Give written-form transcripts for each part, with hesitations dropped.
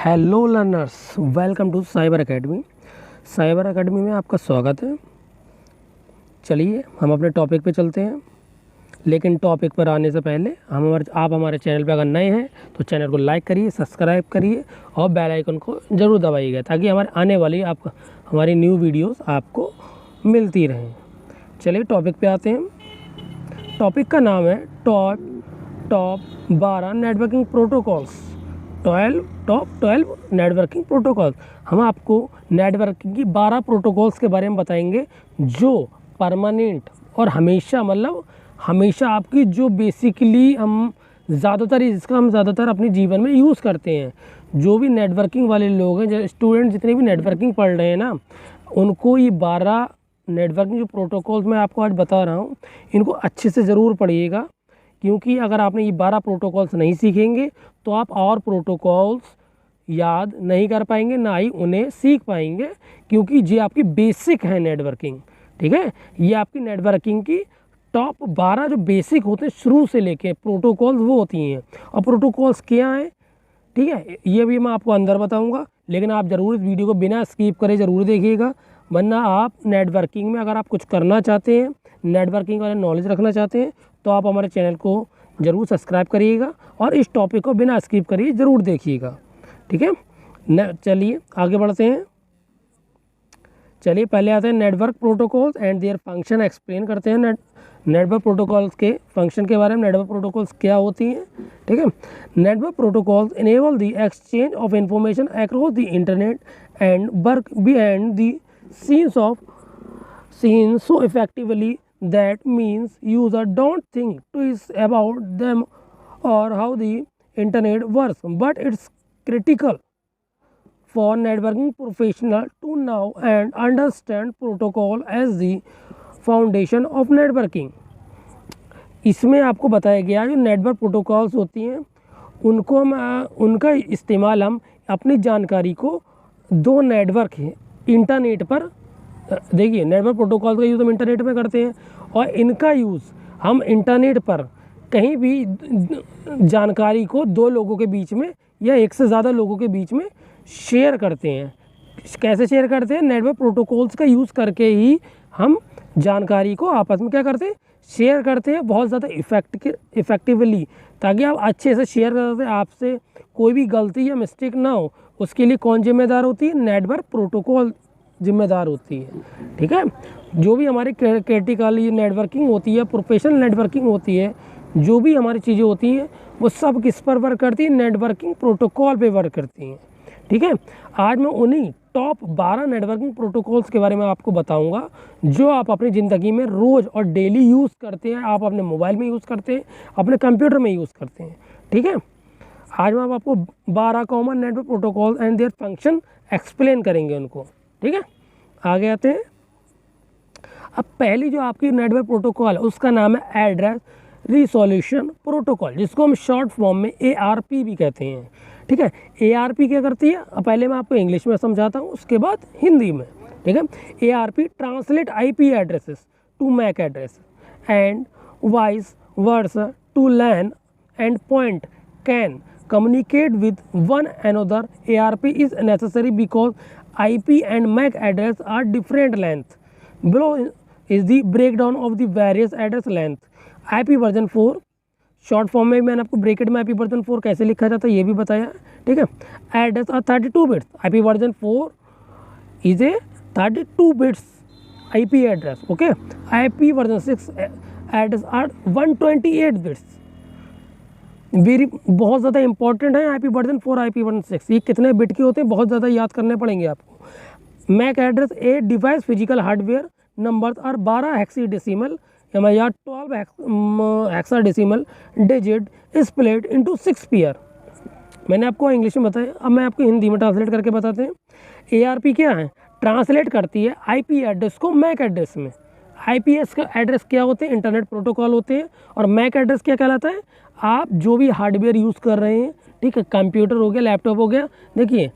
Hello learners, welcome to cyber academy. Cyber academy में आपका स्वागत है। चलिए हम अपने टॉपिक पे चलते हैं, लेकिन टॉपिक पर आने से पहले आप हमारे चैनल पे अगर नए हैं तो चैनल को लाइक करिए, सब्सक्राइब करिए और बेल आइकन को ज़रूर दबाइएगा ताकि हमारे आने वाली हमारी न्यू वीडियोस आपको मिलती रहें। चलिए टॉपिक पे आते हैं। टॉपिक का नाम है top 12 networking protocols. Top 12 networking protocol. हम आपको नेटवर्किंग की 12 प्रोटोकॉल्स के बारे में बताएंगे जो परमानेंट और हमेशा आपकी जो बेसिकली हम ज़्यादातर अपने जीवन में यूज़ करते हैं। जो भी नेटवर्किंग वाले लोग हैं, जो स्टूडेंट जितने भी नेटवर्किंग पढ़ रहे हैं ना, उनको ये 12 नेटवर्किंग जो प्रोटोकॉल्स मैं आपको आज बता रहा हूँ, इनको अच्छे से ज़रूर पढ़िएगा, क्योंकि अगर आपने ये 12 प्रोटोकॉल्स नहीं सीखेंगे तो आप और प्रोटोकॉल्स याद नहीं कर पाएंगे, ना ही उन्हें सीख पाएंगे, क्योंकि ये आपकी बेसिक है नेटवर्किंग। ठीक है, ये आपकी नेटवर्किंग की टॉप 12 जो बेसिक होते हैं शुरू से लेके प्रोटोकॉल्स वो होती हैं। और प्रोटोकॉल्स क्या हैं, ठीक है, ये भी मैं आपको अंदर बताऊंगा, लेकिन आप ज़रूर इस वीडियो को बिना स्किप करे ज़रूर देखिएगा, वरना आप नेटवर्किंग में अगर आप कुछ करना चाहते हैं, नेटवर्किंग वाले नॉलेज रखना चाहते हैं, तो आप हमारे चैनल को ज़रूर सब्सक्राइब करिएगा और इस टॉपिक को बिना स्किप करिए ज़रूर देखिएगा। ठीक है, चलिए आगे बढ़ते हैं। चलिए पहले आते हैं network protocols and their function explain करते हैं। नेटवर्क प्रोटोकॉल्स के फंक्शन के बारे में, नेटवर्क प्रोटोकॉल्स क्या होती हैं। ठीक है, network protocols enable the exchange of information across the internet and work behind the scenes so effectively that means user don't think twice about them or how the internet works, but it's critical for networking professional to know and understand protocol as the foundation of networking। इसमें आपको बताया गया जो network protocols होती हैं उनका इस्तेमाल हम अपनी जानकारी को दो नेटवर्क हैं इंटरनेट पर, देखिए नेटवर्क प्रोटोकॉल का यूज़ हम इंटरनेट में करते हैं और इनका यूज़ हम इंटरनेट पर कहीं भी जानकारी को दो लोगों के बीच में या एक से ज़्यादा लोगों के बीच में शेयर करते हैं। कैसे शेयर करते हैं? नेटवर्क प्रोटोकॉल्स का यूज़ करके ही हम जानकारी को आपस में क्या करते हैं, शेयर करते हैं, बहुत ज़्यादा इफ़ेक्टिवली, ताकि आप अच्छे से शेयर कर सकते हैं। आपसे कोई भी गलती या मिस्टेक ना हो, उसके लिए कौन जिम्मेदार होती है? नेटवर्क प्रोटोकॉल जिम्मेदार होती है। ठीक है, जो भी हमारी क्रिटिकल नेटवर्किंग होती है, प्रोफेशनल नेटवर्किंग होती है, जो भी हमारी चीज़ें होती हैं वो सब किस पर वर्क करती है? नेटवर्किंग प्रोटोकॉल पे वर्क करती हैं। ठीक है, आज मैं उन्हीं टॉप 12 नेटवर्किंग प्रोटोकॉल्स के बारे में आपको बताऊंगा जो आप अपनी ज़िंदगी में रोज़ और डेली यूज़ करते हैं, आप अपने मोबाइल में यूज़ करते हैं, अपने कंप्यूटर में यूज़ करते हैं। ठीक है, आज मैं आपको 12 common network protocol and their function explain करेंगे उनको। ठीक है, आगे आते हैं। अब पहली जो आपकी नेटवर्क प्रोटोकॉल है उसका नाम है एड्रेस रिसोल्यूशन प्रोटोकॉल, जिसको हम शॉर्ट फॉर्म में ARP भी कहते हैं। ठीक है, ARP क्या करती है? अब पहले मैं आपको इंग्लिश में समझाता हूँ, उसके बाद हिंदी में। ठीक है, ARP translate IP addresses to MAC address and vice versa to LAN end point can communicate with one another. ARP is necessary because IP and MAC address are different length. Below is the breakdown of the various address length. IP version 4 short form में मैंने आपको bracket में IP version 4 कैसे लिखा जाता है ये भी बताया। ठीक है, address are 32 bits. IP version 4 is a 32 bits IP address. Okay, IP version 6 address are 128 bits. बहुत ज़्यादा इंपॉर्टेंट है IP वर्जन 4, IP वर्जन 6, ये कितने बिट के होते हैं बहुत ज़्यादा याद करने पड़ेंगे आपको। MAC address a device physical hardware numbers are 12 hexadecimal या 12 hexadecimal digit split into 6 pair. मैंने आपको इंग्लिश में बताया, अब मैं आपको हिंदी में ट्रांसलेट करके बताते हैं। ARP क्या है? ट्रांसलेट करती है IP एड्रेस को मैक एड्रेस में। IPS का एड्रेस क्या होते हैं? इंटरनेट प्रोटोकॉल होते हैं। और मैक एड्रेस क्या कहलाता है? आप जो भी हार्डवेयर यूज़ कर रहे हैं, ठीक है, कंप्यूटर हो गया, लैपटॉप हो गया। देखिए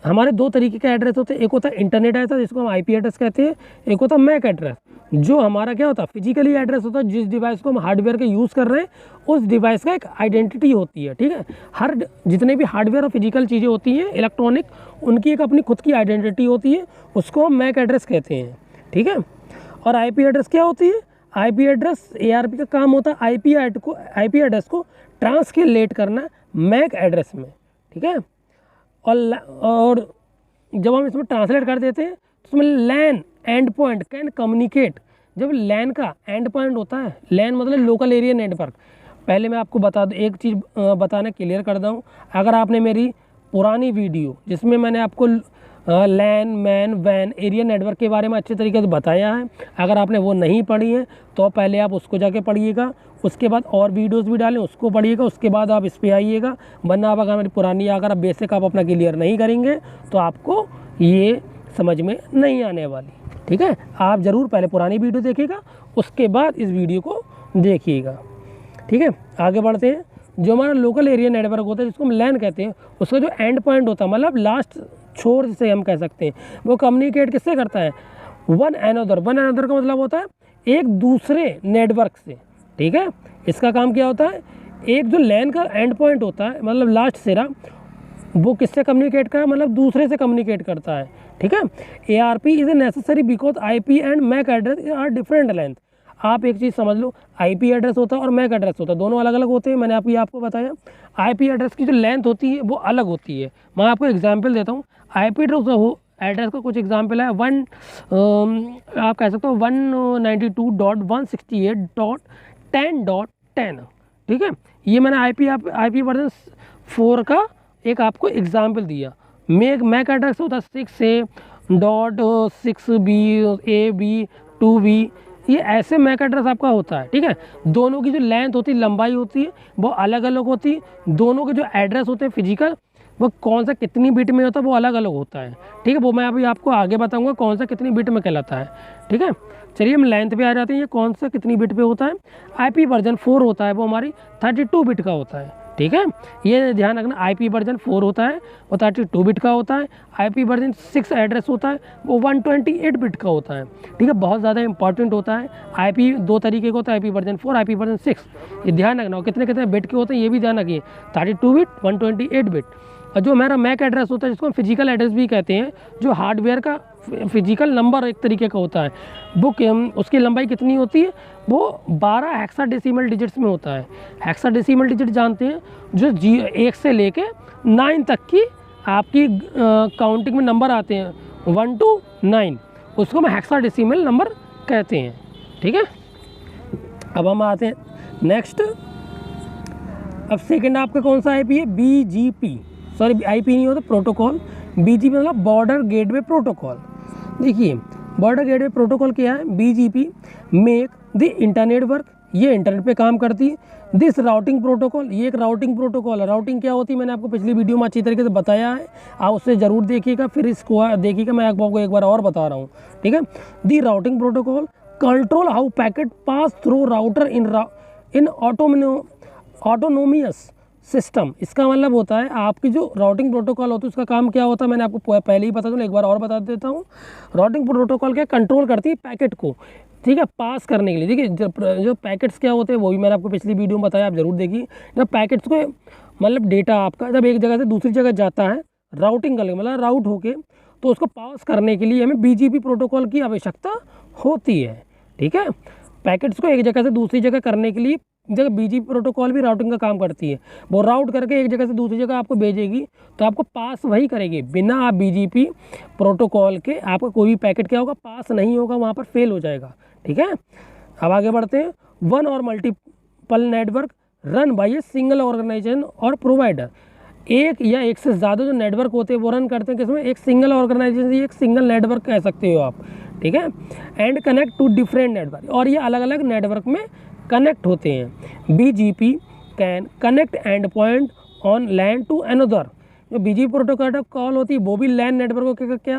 हमारे दो तरीके के एड्रेस होते हैं, एक होता है इंटरनेट एड्रेस जिसको हम IP एड्रेस कहते हैं, एक होता है मैक एड्रेस। जो हमारा क्या होता है फिजिकली एड्रेस होता है, जिस डिवाइस को हम हार्डवेयर के यूज़ कर रहे हैं उस डिवाइस का एक आइडेंटिटी होती है, ठीक है। हर जितने भी हार्डवेयर और फिजिकल चीज़ें होती हैं इलेक्ट्रॉनिक, उनकी एक अपनी खुद की आइडेंटिटी होती है, उसको हम मैक एड्रेस कहते हैं, ठीक है। और आईपी एड्रेस क्या होती है? आईपी एड्रेस एआरपी का काम होता है आईपी एड्रेस को ट्रांसलेट करना मैक एड्रेस में, ठीक है। और जब हम इसमें ट्रांसलेट कर देते हैं तो उसमें लैन एंड पॉइंट कैन कम्युनिकेट। जब लैन का एंड पॉइंट होता है, लैन मतलब लोकल एरिया नेटवर्क। पहले मैं आपको बता दूँ एक चीज़, बताना क्लियर कर दूँ, अगर आपने मेरी पुरानी वीडियो जिसमें मैंने आपको लैन मैन वैन एरिया नेटवर्क के बारे में अच्छे तरीके से बताया है, अगर आपने वो नहीं पढ़ी है तो पहले आप उसको जाके पढ़िएगा, उसके बाद और वीडियोस भी डालें उसको पढ़िएगा, उसके बाद आप इस पे आइएगा। वरना आप अगर मेरी पुरानी अगर आप बेसिक आप अपना क्लियर नहीं करेंगे तो आपको ये समझ में नहीं आने वाली, ठीक है। आप ज़रूर पहले पुरानी वीडियो देखिएगा, उसके बाद इस वीडियो को देखिएगा, ठीक है। आगे बढ़ते हैं। जो हमारा लोकल एरिया नेटवर्क होता है जिसको हम लैन कहते हैं, उसका जो एंड पॉइंट होता है मतलब लास्ट छोर जिसे हम कह सकते हैं, वो कम्युनिकेट किससे करता है? वन अनदर का मतलब होता है एक दूसरे नेटवर्क से, ठीक है। इसका काम क्या होता है? एक जो लैन का एंड पॉइंट होता है मतलब लास्ट सिरा, वो किससे कम्युनिकेट कर मतलब दूसरे से कम्युनिकेट करता है, ठीक है। ARP is a necessary because IP and MAC address are different length. आप एक चीज़ समझ लो, IP एड्रेस होता है और मैक एड्रेस होता है, दोनों अलग अलग होते हैं। मैंने आपको बताया IP एड्रेस की जो लेंथ होती है वो अलग होती है। मैं आपको एग्जांपल देता हूँ। IP एड्रेस का कुछ एग्जांपल है, आप कह सकते हो 192.168.10.10, ठीक है। ये मैंने IP वर्जन 4 का एक आपको एग्जाम्पल दिया। मैक एड्रेस होता है 6A.6B ये ऐसे मैक एड्रेस आपका होता है, ठीक है। दोनों की जो लेंथ होती है, लंबाई होती है, वो अलग अलग होती है। दोनों के जो एड्रेस होते हैं फिजिकल, वो कौन सा कितनी बिट में होता है वो अलग अलग होता है, ठीक है। वो मैं अभी आपको आगे बताऊंगा कौन सा कितनी बिट में कहलाता है, ठीक है। चलिए हम लेंथ पे आ जाते हैं। ये कौन सा कितनी बिट पे होता है? IP वर्जन 4 होता है, वो हमारी 32 बिट का होता है, ठीक है। ये ध्यान रखना, IP वर्जन 4 होता है वो 32 बिट का होता है। IP वर्जन 6 एड्रेस होता है वो 128 बिट का होता है, ठीक है। बहुत ज़्यादा इंपॉर्टेंट होता है। IP दो तरीके का होता है, IP वर्जन 4, IP वर्जन 6, ये ध्यान रखना। और कितने कितने बिट के होते हैं ये भी ध्यान रखिए, 32 बिट, 128 बिट। और जो हमारा मैक एड्रेस होता है जिसको हम फिजिकल एड्रेस भी कहते हैं, जो हार्डवेयर का फिजिकल नंबर एक तरीके का होता है, वो उसकी लंबाई कितनी होती है? वो 12 हेक्साडेसिमल डिजिट्स में होता है। हेक्साडेसिमल डिजिट जानते हैं, जो 1 से लेके 9 तक की आपकी काउंटिंग में नंबर आते हैं, 1 to 9, उसको हम हेक्साडेसिमल नंबर कहते हैं, ठीक है। अब हम आते हैं नेक्स्ट। अब सेकेंड आपका कौन सा IP है? BGP, सॉरी IP नहीं होता, प्रोटोकॉल। BGP मतलब बॉर्डर गेटवे प्रोटोकॉल। देखिए बॉर्डर गेटवे प्रोटोकॉल क्या है? BGP make the internet work, ये इंटरनेट पे काम करती है। दिस राउटिंग प्रोटोकॉल, ये एक राउटिंग प्रोटोकॉल है। राउटिंग क्या होती है मैंने आपको पिछली वीडियो में अच्छी तरीके से बताया है, आप उससे ज़रूर देखिएगा, फिर इसको देखिएगा, मैं आपको एक बार और बता रहा हूँ, ठीक है। The routing protocol control how packet pass through router in autonomous system. इसका मतलब होता है आपकी जो राउटिंग प्रोटोकॉल होती है उसका काम क्या होता है, मैंने आपको पहले ही बता दूँ, एक बार और बता देता हूँ। राउटिंग प्रोटोकॉल क्या कंट्रोल करती है पैकेट को, ठीक है, पास करने के लिए। देखिए जो पैकेट्स क्या होते हैं वो भी मैंने आपको पिछली वीडियो में बताया, आप जरूर देखिए। जब पैकेट्स को मतलब डेटा आपका जब एक जगह से दूसरी जगह जाता है राउटिंग करके मतलब राउट होके, तो उसको पास करने के लिए हमें BGP प्रोटोकॉल की आवश्यकता होती है, ठीक है। पैकेट्स को एक जगह से दूसरी जगह करने के लिए जगह BGP प्रोटोकॉल भी राउटिंग का काम करती है। वो राउट करके एक जगह से दूसरी जगह आपको भेजेगी, तो आपको पास वही करेगी। बिना आप BGP प्रोटोकॉल के आपका कोई भी पैकेट क्या होगा, पास नहीं होगा, वहाँ पर फेल हो जाएगा, ठीक है। अब आगे बढ़ते हैं। वन और multiple network run by a single organisation और प्रोवाइडर। एक या एक से ज़्यादा जो नेटवर्क होते हैं वो रन करते हैं किसमें? एक सिंगल ऑर्गेनाइजेशन, एक सिंगल नेटवर्क कह सकते हो आप, ठीक है। And connect to different network, और ये अलग अलग नेटवर्क में कनेक्ट होते हैं। BGP can connect end point on LAN to another. जो BGP प्रोटोकॉल होती है वो भी लैन नेटवर्क को क्या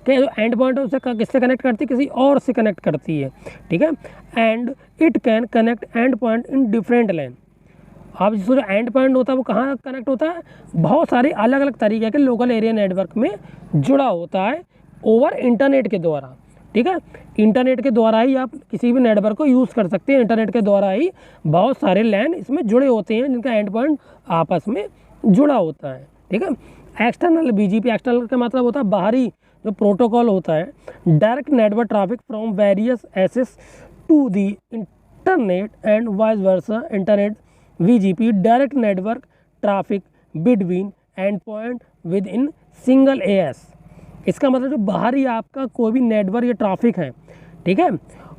जो एंड पॉइंट है उससे किससे कनेक्ट करती है? किसी और से कनेक्ट करती है, ठीक है। And it can connect end point in different LAN. अब जिसको जो एंड पॉइंट होता है वो कहाँ कनेक्ट होता है? बहुत सारे अलग अलग तरीके के लोकल एरिया नेटवर्क में जुड़ा होता है ओवर इंटरनेट के द्वारा, ठीक है। इंटरनेट के द्वारा ही आप किसी भी नेटवर्क को यूज़ कर सकते हैं। इंटरनेट के द्वारा ही बहुत सारे लैन इसमें जुड़े होते हैं जिनका एंड पॉइंट आपस में जुड़ा होता है, ठीक है। एक्सटर्नल BGP, एक्सटर्नल का मतलब होता है बाहरी जो प्रोटोकॉल होता है, direct network traffic from various access to the internet and vice versa. Internet VGP direct network traffic between end point within single AS। इसका मतलब जो बाहरी आपका कोई भी नेटवर्क या ट्रैफिक है, ठीक है,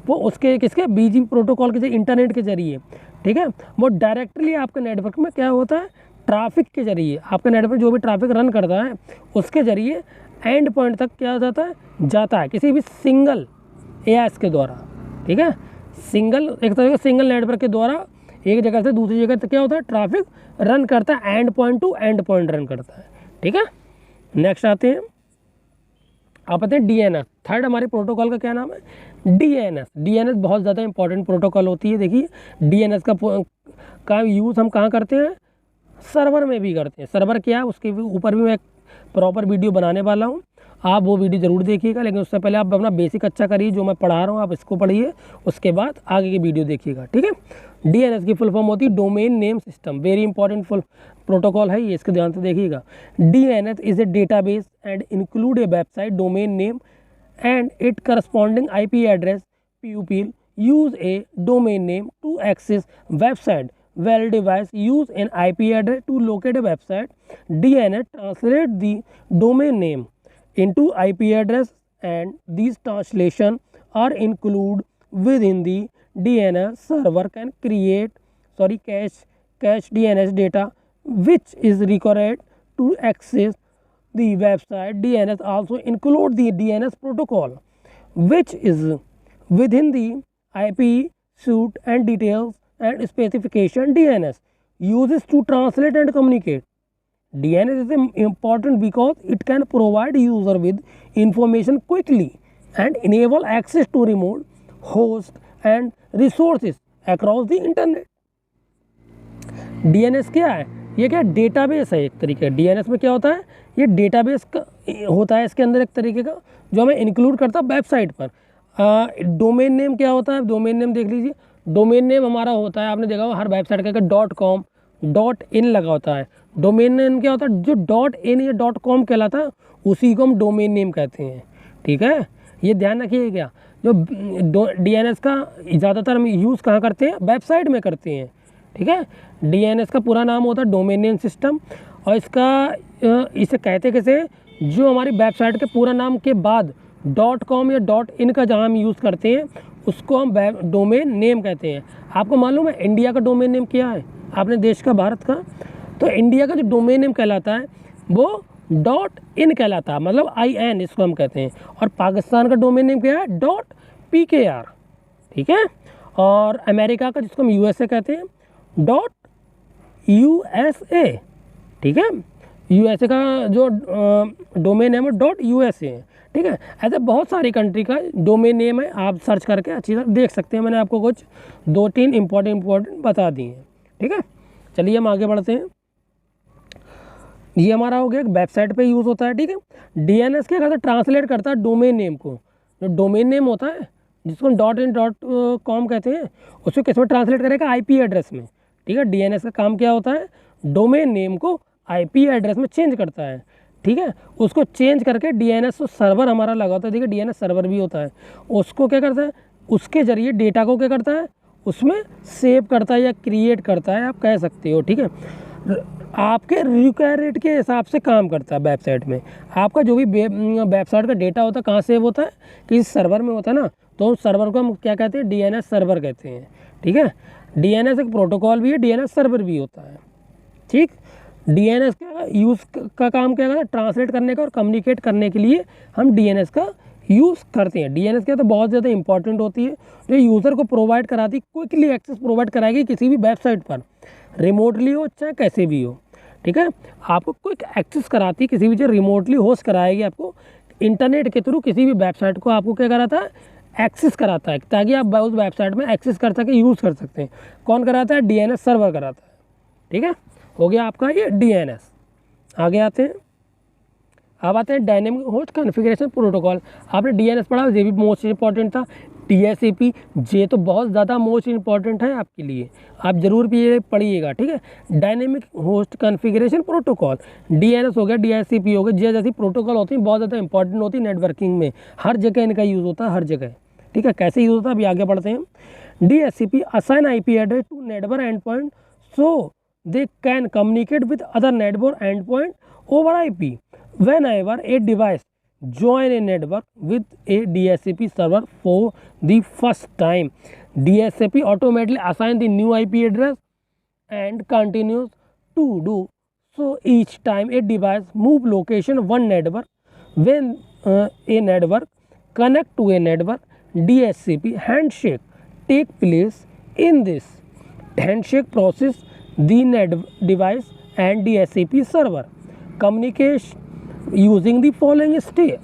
वो उसके किसके BGP प्रोटोकॉल के जरिए, इंटरनेट के जरिए, ठीक है, वो डायरेक्टली आपके नेटवर्क में क्या होता है, ट्रैफिक के जरिए, आपका नेटवर्क जो भी ट्रैफिक रन करता है उसके जरिए एंड पॉइंट तक क्या हो जाता है किसी भी सिंगल AS के द्वारा, ठीक है। सिंगल, एक तरह के सिंगल नेटवर्क के द्वारा एक जगह से दूसरी जगह तक क्या होता है, ट्रैफिक रन करता है, and point two and point run करता है, ठीक है। नेक्स्ट आते हैं, आप आते हैं DNS। थर्ड हमारे प्रोटोकॉल का क्या नाम है, DNS बहुत ज़्यादा इंपॉर्टेंट प्रोटोकॉल होती है। देखिए DNS का यूज़ हम कहाँ करते हैं, सर्वर में भी करते हैं। सर्वर क्या है उसके ऊपर भी मैं एक प्रॉपर वीडियो बनाने वाला हूँ, आप वो वीडियो ज़रूर देखिएगा। लेकिन उससे पहले आप अपना बेसिक अच्छा करिए, जो मैं पढ़ा रहा हूँ आप इसको पढ़िए, उसके बाद आगे की वीडियो देखिएगा, ठीक है। DNS की फुल फॉर्म होती है domain name system, very important full protocol है ये, इसके ध्यान से देखिएगा। DNS is a database and include a website domain name and it corresponding IP address. People use a domain name to access website where device use an IP address to locate a website. DNS translate the domain name into IP address and these translation are included within the DNS server can cache DNS data which is required to access the website. DNS also include the DNS protocol which is within the IP suite and details and specification. DNS uses to translate and communicate. DNS is important because it can provide user with information quickly and enable access to remote hosts and resources across the internet. DNS क्या है, ये क्या database है एक तरीके का। DNS में क्या होता है, ये डेटाबेस का होता है इसके अंदर एक तरीके का, जो हमें इंक्लूड करता है वेबसाइट पर। डोमेन नेम क्या होता है, डोमेन नेम देख लीजिए, डोमेन नेम हमारा होता है, आपने देखा हो हर वेबसाइट का .com .in लगा होता है। डोमेन नेम क्या होता है, जो .in या .com कहलाता है उसी को हम डोमेन नेम कहते हैं, ठीक है। ये ध्यान रखिए, क्या जो DNS का ज़्यादातर हम यूज़ कहाँ करते हैं, वेबसाइट में करते हैं, ठीक है। DNS का पूरा नाम होता है डोमेन नेम सिस्टम, और इसे कहते कैसे, जो हमारी वेबसाइट के पूरा नाम के बाद .com या .in का जहाँ हम यूज़ करते हैं उसको हम डोमेन नेम कहते हैं। आपको मालूम है इंडिया का डोमेन नेम क्या है, आपने देश का, भारत का, तो इंडिया का जो डोमेन नेम कहलाता है वो .in कहलाता है, मतलब IN इसको हम कहते हैं। और पाकिस्तान का डोमेन नेम क्या है, .pkr, ठीक है। और अमेरिका का जिसको हम USA कहते हैं .USA, ठीक है। USA का जो डोमेन नेम है .USA है, ठीक है। ऐसे बहुत सारी कंट्री का डोमेन नेम है, आप सर्च करके अच्छी तरह देख सकते हैं। मैंने आपको कुछ 2-3 इम्पोर्टेंट बता दिए हैं, ठीक है। चलिए हम आगे बढ़ते हैं। ये हमारा हो गया वेबसाइट पे यूज़ होता है, ठीक है। DNS क्या करता है, ट्रांसलेट करता है डोमेन नेम को। जो डोमेन नेम होता है जिसको .in .com कहते हैं, उसको किस में ट्रांसलेट करेगा, IP एड्रेस में, ठीक है। DNS का काम क्या होता है, डोमेन नेम को IP एड्रेस में चेंज करता है, ठीक है। उसको चेंज करके DNS सर्वर हमारा लगा होता है, ठीक है, DNS सर्वर भी होता है, उसको क्या करता है, उसके ज़रिए डेटा को क्या करता है, उसमें सेव करता है या क्रिएट करता है, आप कह सकते हो, ठीक है। आपके रिक्वायरमेंट के हिसाब से काम करता है वेबसाइट में। आपका जो भी वेबसाइट का डेटा होता है कहाँ सेव होता है, किसी सर्वर में होता है ना, तो उस सर्वर को हम क्या कहते हैं, DNS सर्वर कहते हैं, ठीक है। DNS एक प्रोटोकॉल भी है, DNS सर्वर भी होता है, ठीक। DNS का यूज़ का काम क्या करता है, ट्रांसलेट करने का और कम्युनिकेट करने के लिए हम DNS का यूज़ करते हैं। DNS क्या तो बहुत ज़्यादा इंपॉर्टेंट होती है, जो यूज़र को प्रोवाइड कराती, क्विकली एक्सेस प्रोवाइड कराएगी किसी भी वेबसाइट पर, रिमोटली हो चाहे कैसे भी हो, ठीक है। आपको क्विक एक्सेस कराती, किसी भी चीज़ रिमोटली होस्ट कराएगी, आपको इंटरनेट के थ्रू किसी भी वेबसाइट को आपको क्या कराता है, एक्सेस कराता है, ताकि आप उस वेबसाइट में एक्सेस कर सके, यूज़ कर सकते हैं। कौन कराता है, DNS सर्वर कराता है, ठीक है। हो गया आपका ये DNS। आगे आते हैं, अब आते हैं डायनेमिक होस्ट कॉन्फ़िगरेशन प्रोटोकॉल। आपने डीएनएस पढ़ा, ये भी मोस्ट इंपॉर्टेंट था। डीएचसीपी ये तो बहुत ज़्यादा मोस्ट इंपॉर्टेंट है आपके लिए, आप ज़रूर भी ये पढ़िएगा, ठीक है। Dynamic host configuration protocol, DNS हो गया, डीएचसीपी हो गया, ये जैसी प्रोटोकॉल होती हैं बहुत ज़्यादा इंपॉर्टेंट होती है नेटवर्किंग में, हर जगह इनका यूज़ होता है, हर जगह, ठीक है। कैसे यूज़ होता है अभी आगे बढ़ते हैं। DHCP assign IP address to network endpoint so they can communicate with other network endpoint over IP. Whenever a device join a network with a DHCP server for the first time, DHCP automatically assign the new IP address and continues to do so each time a device move location one network. When a network connect to a network, DHCP handshake take place. In this handshake process, the device and DHCP server communicate using the following step.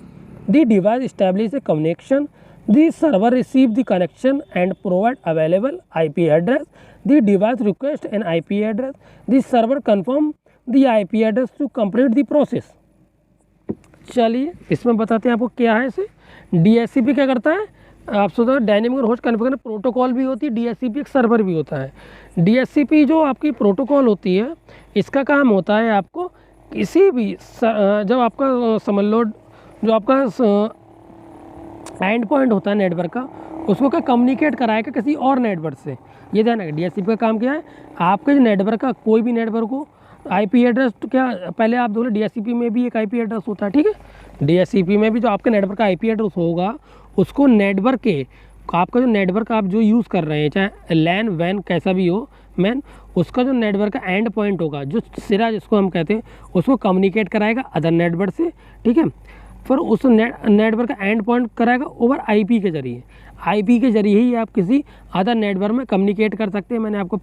The device establishes a connection, the server receives the connection and provide available IP address, the device requests an IP address, the server confirm the IP address to complete the process. चलिए इसमें बताते हैं आपको क्या है इसे। DHCP क्या करता है, आप सोचो डायनेमिक और होस्ट कॉन्फ़िगरेशन प्रोटोकॉल भी होती है, DHCP एक सर्वर भी होता है। DHCP जो आपकी प्रोटोकॉल होती है, इसका काम होता है आपको किसी भी जब आपका समझ लो जो आपका एंड पॉइंट होता है नेटवर्क का, उसको क्या कम्युनिकेट कराएगा किसी और नेटवर्क से। ये ध्यान रखिए, DHCP का काम क्या है, आपके जो नेटवर्क का कोई भी नेटवर्क हो, IP एड्रेस तो क्या पहले आप बोले DHCP में भी एक IP एड्रेस होता है, ठीक है। DHCP में भी जो आपके नेटवर्क का IP एड्रेस होगा, उसको नेटवर्क के आपका जो नेटवर्क आप जो यूज़ कर रहे हैं, चाहे लैन वैन कैसा भी हो मैन, उसका जो नेटवर्क का एंड पॉइंट होगा, जो सिरा जिसको हम कहते हैं, उसको कम्युनिकेट कराएगा अदर नेटवर्क से, ठीक है। फिर उस नेटवर्क का एंड पॉइंट कराएगा ओवर IP के ज़रिए। IP के ज़रिए ही आप किसी अदर नेटवर्क में कम्युनिकेट कर सकते हैं। मैंने आपको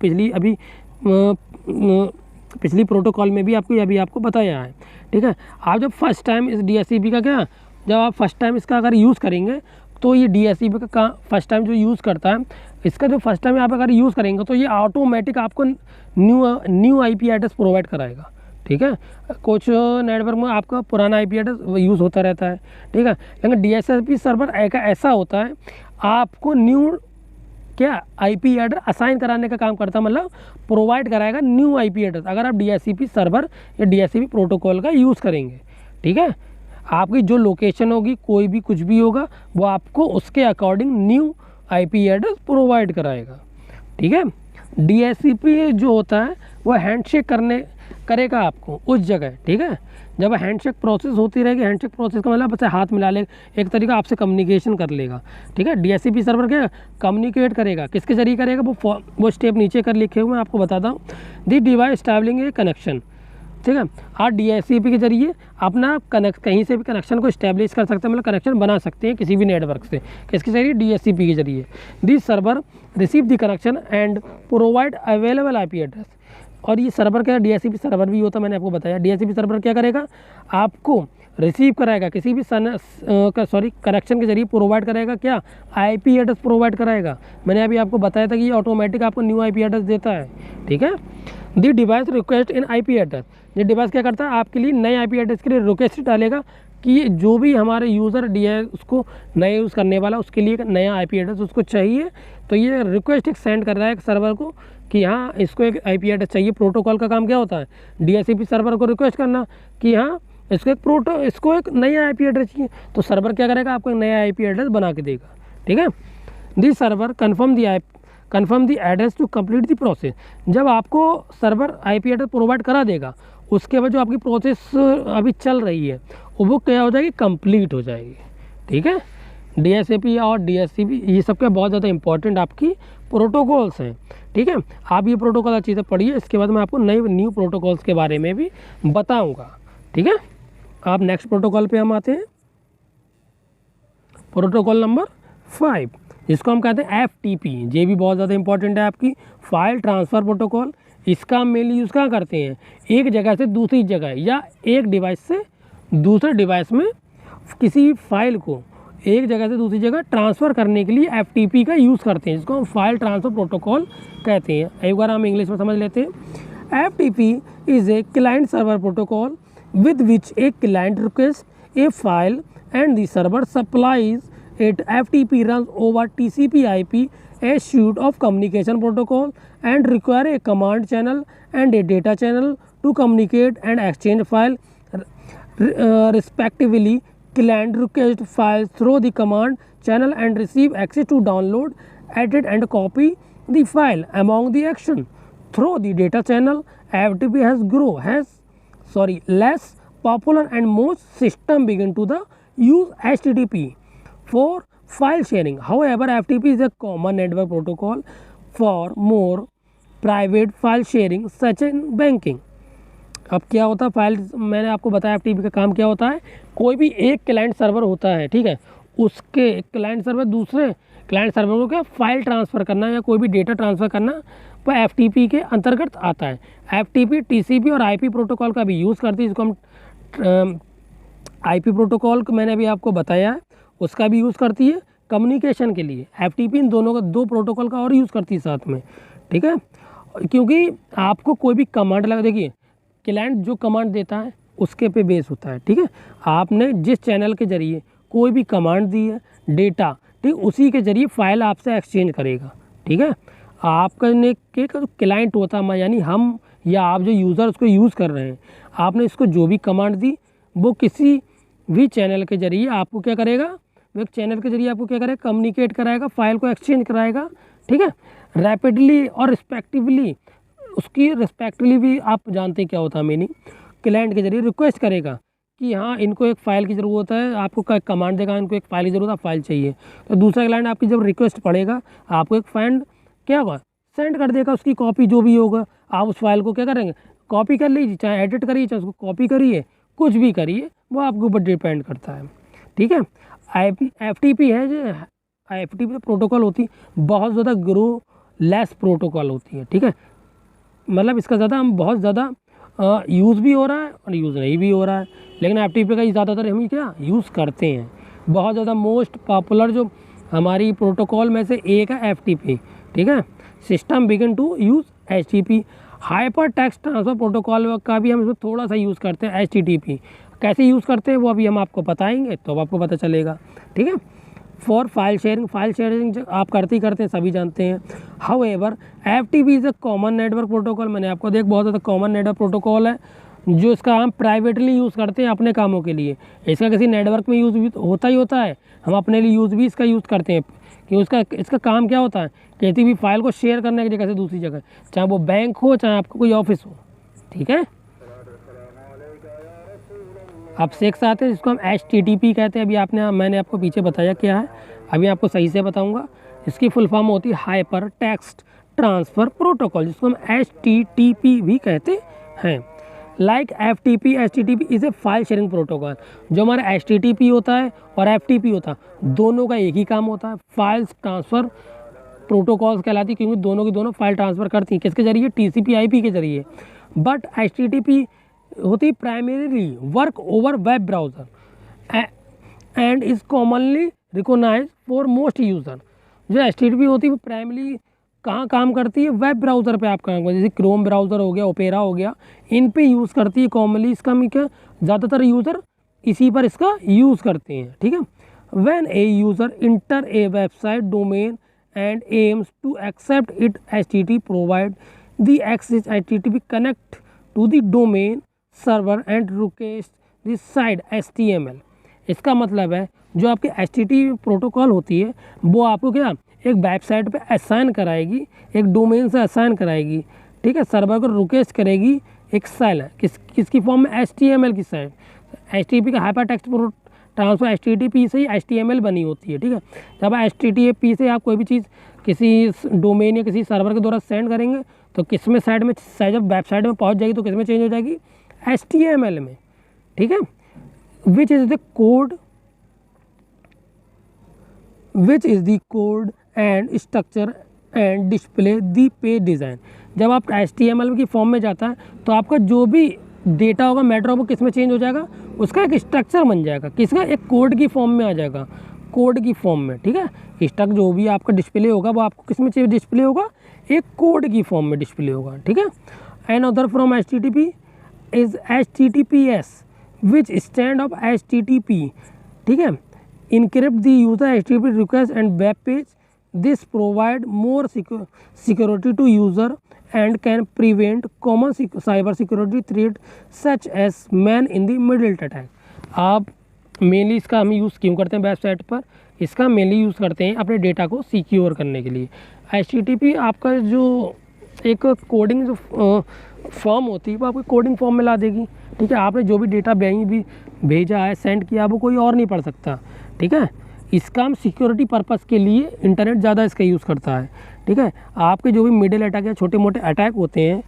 पिछली प्रोटोकॉल में भी आपको बताया है, ठीक है। आप जब फर्स्ट टाइम इस DHCP का क्या, जब आप फर्स्ट टाइम इसका अगर यूज़ करेंगे तो ये DHCP का फर्स्ट टाइम जो यूज़ करता है, इसका जो फर्स्ट टाइम आप अगर यूज़ करेंगे तो ये ऑटोमेटिक आपको न्यू IP एड्रेस प्रोवाइड कराएगा, ठीक है। कुछ नेटवर्क में आपका पुराना IP एड्रेस यूज़ होता रहता है, ठीक है। लेकिन DHCP सर्वर ऐसा होता है, आपको न्यू क्या IP एड्रेस असाइन कराने का काम करता है, मतलब प्रोवाइड कराएगा न्यू IP एड्रेस अगर आप DHCP सर्वर या DHCP प्रोटोकॉल का यूज़ करेंगे, ठीक है। आपकी जो लोकेशन होगी, कोई भी कुछ भी होगा, वो आपको उसके according new IP address provide कराएगा, ठीक है। DHCP जो होता है वो हैंडशेक करेगा आपको उस जगह, ठीक है। जब हैंडशेक प्रोसेस होती रहेगी, हैंडशेक प्रोसेस का मतलब बच्चा हाथ मिला ले, एक तरीका आपसे कम्युनिकेशन कर लेगा, ठीक है। DHCP सर्वर क्या कम्युनिकेट करेगा, किसके जरिए करेगा, वो स्टेप नीचे कर लिखे हुए मैं आपको बताता हूँ। दी डिवाइस एस्टैब्लिशिंग ए कनेक्शन, ठीक है। आप DHCP के जरिए अपना कहीं से भी कनेक्शन को इस्टेब्लिश कर सकते हैं, मतलब कनेक्शन बना सकते हैं किसी भी नेटवर्क से, किसके जरिए, DHCP के जरिए। दी server receive the connection and provide available IP address. और ये सर्वर क्या है, DHCP सर्वर भी होता है, मैंने आपको बताया। DHCP सर्वर क्या करेगा, आपको रिसीव कराएगा किसी भी कनेक्शन के जरिए प्रोवाइड करेगा क्या, IP एड्रेस प्रोवाइड कराएगा। मैंने अभी आपको बताया था कि ये ऑटोमेटिक आपको न्यू IP एड्रेस देता है, ठीक है। The device request in IP address, ये डिवाइस क्या करता है, आपके लिए नए IP एड्रेस के लिए रिक्वेस्ट डालेगा कि जो भी हमारे यूज़र उसको नया यूज़ करने वाला, उसके लिए नया IP एड्रेस उसको चाहिए, तो ये रिक्वेस्ट एक सेंड कर रहा है सर्वर को कि हाँ इसको एक IP एड्रेस चाहिए। प्रोटोकॉल का काम क्या होता है, DHCP सर्वर को रिक्वेस्ट करना कि हाँ इसको एक नया IP एड्रेस चाहिए, तो सर्वर क्या करेगा, आपको एक नया IP एड्रेस बना के देगा, ठीक है। The server confirm the address to complete the process. जब आपको सर्वर IP एड्रेस प्रोवाइड करा देगा, उसके बाद जो आपकी प्रोसेस अभी चल रही है वो क्या हो जाएगी, कंप्लीट हो जाएगी, ठीक है। DHCP और DHCP ये सब क्या बहुत ज़्यादा इंपॉर्टेंट आपकी प्रोटोकॉल्स हैं, ठीक है। आप ये प्रोटोकॉल अच्छी से पढ़िए, इसके बाद मैं आपको न्यू प्रोटोकॉल्स के बारे में भी बताऊँगा, ठीक है। आप नेक्स्ट प्रोटोकॉल पे हम आते हैं, प्रोटोकॉल नंबर 5, जिसको हम कहते हैं FTP। ये भी बहुत ज़्यादा इंपॉर्टेंट है, आपकी फाइल ट्रांसफ़र प्रोटोकॉल। इसका हम मेनली यूज़ कहाँ करते हैं, एक जगह से दूसरी जगह या एक डिवाइस से दूसरे डिवाइस में किसी फाइल को एक जगह से दूसरी जगह ट्रांसफ़र करने के लिए FTP का यूज़ करते हैं, जिसको हम फाइल ट्रांसफ़र प्रोटोकॉल कहते हैं। एक बार हम इंग्लिश में समझ लेते हैं। FTP is a client server protocol with which a client requests a file and the server supplies it. FTP runs over TCP/IP, a suite of communication protocol, and require a command channel and a data channel to communicate and exchange file respectively. Client request files through the command channel and receive access to download, edit and copy the file among the action. Through the data channel, FTP has less popular and most system begin to the use HTTP for file sharing. However, FTP is a common network protocol for more private file sharing such as banking. अब क्या होता है, file मैंने आपको बताया FTP का काम क्या होता है। कोई भी एक क्लाइंट सर्वर होता है, ठीक है, उसके क्लाइंट सर्वर दूसरे क्लाइंट सर्वर को क्या फाइल ट्रांसफ़र करना या कोई भी डेटा ट्रांसफ़र करना वो FTP के अंतर्गत आता है। FTP TCP और IP प्रोटोकॉल का भी यूज़ करती है, जिसको हम IP प्रोटोकॉल मैंने अभी आपको बताया है, उसका भी यूज़ करती है कम्युनिकेशन के लिए। FTP इन दोनों का दो प्रोटोकॉल का और यूज़ करती है साथ में, ठीक है। क्योंकि आपको कोई भी कमांड लगा, देखिए क्लाइंट जो कमांड देता है उसके पे बेस होता है, ठीक है। आपने जिस चैनल के ज़रिए कोई भी कमांड दी है डेटा, ठीक, उसी के ज़रिए फाइल आपसे एक्सचेंज करेगा, ठीक है। आपका के क्लाइंट होता है यानी हम या आप जो यूज़र उसको यूज़ कर रहे हैं, आपने इसको जो भी कमांड दी वो किसी भी चैनल के ज़रिए आपको क्या करेगा, वो एक चैनल के ज़रिए आपको क्या करेगा, कम्युनिकेट कराएगा, फाइल को एक्सचेंज कराएगा, ठीक है, रैपिडली और रिस्पेक्टिवली। उसकी रिस्पेक्टली भी आप जानते हैं क्या होता है मीनिंग। क्लाइंट के जरिए रिक्वेस्ट करेगा कि हाँ इनको एक फ़ाइल की ज़रूरत है, आपको कमांड देगा इनको एक फ़ाइल की ज़रूरत है, फाइल चाहिए, तो दूसरा क्लाइंट आपकी जब रिक्वेस्ट पड़ेगा आपको एक फाइल क्या होगा, सेंड कर देगा, उसकी कॉपी जो भी होगा आप उस फाइल को क्या करेंगे, कॉपी कर लीजिए, चाहे एडिट करिए चाहे उसको कॉपी करिए, कुछ भी करिए, वो आपके ऊपर डिपेंड करता है, ठीक है। FTP है जो FTP प्रोटोकॉल होती है बहुत ज़्यादा ग्रो लेस प्रोटोकॉल होती है, ठीक है। मतलब इसका ज़्यादा बहुत ज़्यादा यूज़ भी हो रहा है और यूज़ नहीं भी हो रहा है, लेकिन FTP का ज़्यादातर हम क्या यूज़ करते हैं। बहुत ज़्यादा मोस्ट पॉपुलर जो हमारी प्रोटोकॉल में से एक है FTP, ठीक है। System begin to use HTTP। Hyper text transfer protocol का भी हम इसमें थोड़ा सा यूज़ करते हैं HTTP। कैसे यूज़ करते हैं वो अभी हम आपको बताएंगे तो अब आपको पता चलेगा, ठीक है। फॉर फाइल शेयरिंग आप करते ही करते हैं, सभी जानते हैं। However FTP is a common network protocol, मैंने आपको देख बहुत ज़्यादा कॉमन नेटवर्क प्रोटोकॉल है जो इसका हम प्राइवेटली यूज़ करते हैं अपने कामों के लिए। इसका किसी नेटवर्क में यूज़ भी होता ही होता है, हम अपने लिए यूज़ भी इसका यूज़ करते हैं कि इसका काम क्या होता है, किसी भी फाइल को शेयर करने की जगह से दूसरी जगह, चाहे वो बैंक हो चाहे आपका कोई ऑफिस हो, ठीक है। अब सेक्स आते हैं जिसको हम HTTP कहते हैं। अभी मैंने आपको पीछे बताया क्या है, अभी आपको सही से बताऊंगा। इसकी फुल फॉर्म होती है हाइपर टेक्स्ट ट्रांसफ़र प्रोटोकॉल, जिसको हम HTTP भी कहते हैं। Like HTTP is a file sharing protocol. जो हमारा HTTP होता है और FTP होता है दोनों का एक ही काम होता है, फाइल्स ट्रांसफ़र प्रोटोकॉल्स कहलाती है, क्योंकि दोनों की दोनों फाइल ट्रांसफ़र करती हैं किसके ज़रिए, TCP/IP के ज़रिए। बट HTTP होती primarily work over web browser and is commonly recognise for most user. जो HTTP होती है वो प्राइमरी कहाँ काम करती है, वेब ब्राउज़र पे आप काम करते हैं, जैसे क्रोम ब्राउज़र हो गया, ओपेरा हो गया, इन पे यूज़ करती है कॉमनली। इसका क्या ज़्यादातर यूज़र इसी पर इसका यूज़ करते हैं, ठीक है। When a user enter a website domain and aims to accept it, HTTP provide the access HTTP connect to the domain server and request the site HTML। इसका मतलब है जो आपकी HTTP प्रोटोकॉल होती है वो आपको क्या एक वेबसाइट पे असाइन कराएगी, एक डोमेन से असाइन कराएगी, ठीक है। सर्वर को रिक्वेस्ट करेगी एक साइल किसकी फॉर्म में, HTML की साइट। HTTP का हाइपर टेक्स्ट ट्रांसफ़र HTTP से ही HTML बनी होती है, ठीक है। जब HTTP से आप कोई भी चीज़ किसी डोमेन या किसी सर्वर के द्वारा सेंड करेंगे तो किस में साइड में, जब वेबसाइट में पहुंच जाएगी तो किस में चेंज हो जाएगी, HTML में, ठीक है। Which is the code and structure and display the page design. जब आप HTML की फॉर्म में जाता है तो आपका जो भी डेटा होगा मैटर होगा किस में चेंज हो जाएगा, उसका एक स्ट्रक्चर बन जाएगा, किसका, एक कोड की फॉर्म में आ जाएगा, कोड की फॉर्म में, ठीक है। स्ट्रक्चर जो भी आपका डिस्प्ले होगा वो आपको किस में डिस्प्ले होगा, एक कोड की फॉर्म में डिस्प्ले होगा, ठीक है। And other from HTTP is HTTPS which stand of HTTP, ठीक है, encrypt the user HTTP request and web page, this provide more security to user and can prevent common cyber security threat such as man in the middle attack. आप mainly इसका हम use क्यों करते हैं website पर? इसका mainly use करते हैं अपने डेटा को सिक्योर करने के लिए। HTTP आपका जो एक कोडिंग जो फॉर्म होती है वो आपको कोडिंग फॉर्म में ला देगी, ठीक है। आपने जो भी डेटा भी भेजा है, सेंड किया, वो कोई और नहीं पढ़ सकता, ठीक है। इसका हम सिक्योरिटी पर्पज़ के लिए इंटरनेट ज़्यादा इसका यूज़ करता है, ठीक है। आपके जो भी मिडिल अटैक या छोटे मोटे अटैक होते हैं,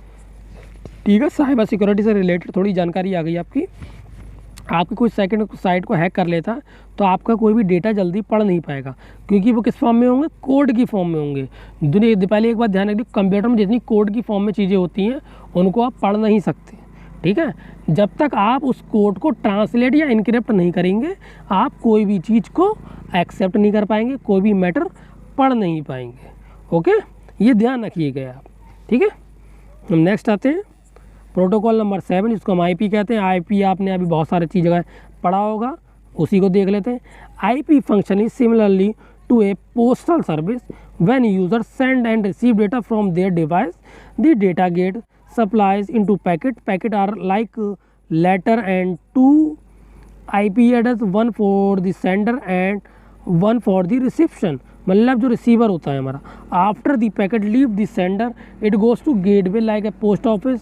ठीक है, साइबर सिक्योरिटी से रिलेटेड थोड़ी जानकारी आ गई आपकी कोई सेकंड साइट को हैक कर लेता तो आपका कोई भी डेटा जल्दी पढ़ नहीं पाएगा, क्योंकि वो किस फॉर्म में होंगे? कोड की फॉर्म में होंगे। दुनिया पहले एक बात ध्यान रखिए, कंप्यूटर में जितनी कोड की फॉर्म में चीज़ें होती हैं उनको आप पढ़ नहीं सकते, ठीक है। जब तक आप उस कोड को ट्रांसलेट या इनक्रिप्ट नहीं करेंगे, आप कोई भी चीज़ को एक्सेप्ट नहीं कर पाएंगे, कोई भी मैटर पढ़ नहीं पाएंगे, ओके। ये ध्यान रखिएगा आप, ठीक है। हम नेक्स्ट आते हैं प्रोटोकॉल नंबर 7, जिसको हम IP कहते हैं। IP आपने अभी बहुत सारी चीज़ें पढ़ा होगा, उसी को देख लेते हैं। IP function is similarly to a postal service when user send and receive data from their device, the data get supplies into packet are like letter and 2 IP address, one for the sender and one for the reception। मतलब जो receiver होता है हमारा, after the packet leave the sender it goes to gateway like a post office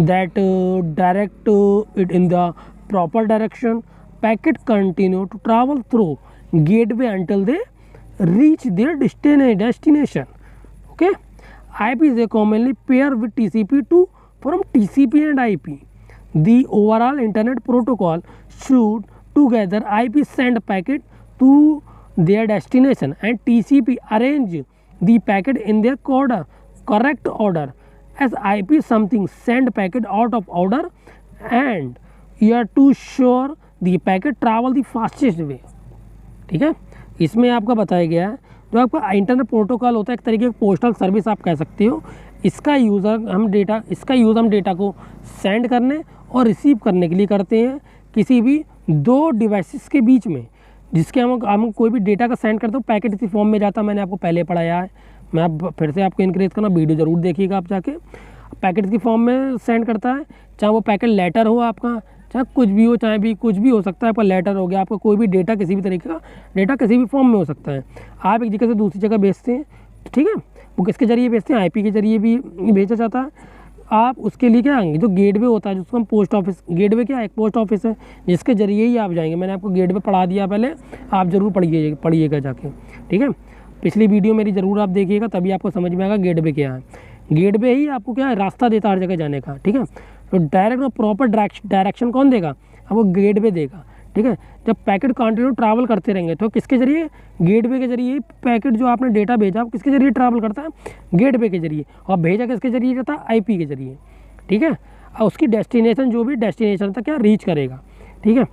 that direct it in the proper direction. Packet continue to travel through gateway until they reach their destination, okay। IP is a commonly pair with TCP to form TCP and IP. The overall internet protocol should together IP send packet to their destination and TCP arrange the packet in their correct order, as IP something send packet out of order and you are to sure the packet travel the fastest way, ठीक है। इसमें आपका बताया गया है जो आपका internet protocol होता है, एक तरीके की पोस्टल सर्विस आप कह सकते हो। इसका यूज़ हम डेटा को सेंड करने और रिसीव करने के लिए करते हैं किसी भी दो डिवाइसेस के बीच में, जिसके हम कोई भी डेटा का सेंड करते हो, पैकेट इसी फॉर्म में जाता है। मैंने आपको पहले पढ़ाया है, मैं अब फिर से आपको इनकरेज करना, वीडियो ज़रूर देखिएगा आप जाके। पैकेट की फॉर्म में सेंड करता है, चाहे वो पैकेट लेटर हो आपका, चाहे कुछ भी हो, चाहे भी कुछ भी हो सकता है। आपका लेटर हो गया, आपका कोई भी डेटा, किसी भी तरीके का डेटा किसी भी फॉर्म में हो सकता है। आप एक जगह से दूसरी जगह भेजते हैं, ठीक है, वो किसके जरिए भेजते हैं? IP के जरिए भी भेजा जाता है। आप उसके लिए क्या आएंगे, जो गेटवे होता है जिसको हम पोस्ट ऑफिस, गेटवे क्या है? एक पोस्ट ऑफिस है जिसके जरिए ही आप जाएंगे। मैंने आपको गेटवे पढ़ा दिया पहले, आप ज़रूर पढ़िएगा जाके, ठीक है। पिछली वीडियो मेरी ज़रूर आप देखिएगा, तभी आपको समझ में आएगा गेटवे क्या है। गेटवे ही आपको क्या है, रास्ता देता है हर जगह जाने का, ठीक है। तो डायरेक्ट और प्रॉपर डायरेक्शन कौन देगा? आपको गेटवे देगा, ठीक है। जब पैकेट कंटिन्यू ट्रैवल करते रहेंगे तो किसके जरिए? गेटवे के जरिए। पैकेट जो आपने डेटा भेजा वो किसके जरिए ट्रैवल करता है? गेटवे के जरिए। और भेजा किसके जरिए जाता है? IP के जरिए, ठीक है। और उसकी डेस्टिनेशन, जो भी डेस्टिनेशन तक क्या रीच करेगा, ठीक है।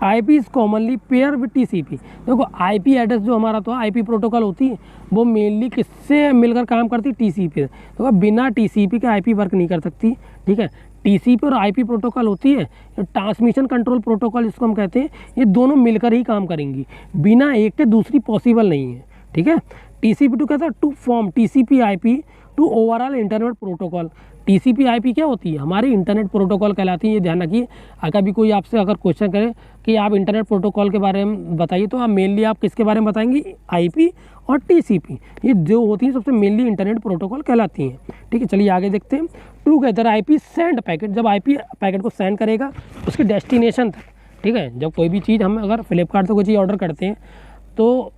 IP is commonly pair with TCP। देखो IP एड्रेस जो हमारा तो IP प्रोटोकॉल होती है वो मेनली किससे मिलकर काम करती है? TCP। देखो बिना TCP के IP वर्क नहीं कर सकती, ठीक है। TCP और IP प्रोटोकॉल होती है ट्रांसमिशन कंट्रोल प्रोटोकॉल, जिसको हम कहते हैं, ये दोनों मिलकर ही काम करेंगी, बिना एक के दूसरी पॉसिबल नहीं है, ठीक है। TCP टू कहता है to form TCP IP to overall internet protocol. TCP IP क्या होती है? हमारी इंटरनेट प्रोटोकॉल कहलाती है। ये ध्यान रखिए, अगर भी कोई आपसे अगर क्वेश्चन करे कि आप इंटरनेट प्रोटोकॉल के बारे में बताइए, तो आप मेनली आप किसके बारे में बताएंगे? IP और TCP, ये जो होती हैं सबसे मेनली इंटरनेट प्रोटोकॉल कहलाती हैं, ठीक है। चलिए आगे देखते हैं। टुगेदर IP सेंड पैकेट, जब IP पैकेट को सेंड करेगा उसके डेस्टिनेशन तक, ठीक है। जब कोई भी चीज़ हम अगर फ्लिपकार्ट से कोई चीज़ ऑर्डर करते हैं तो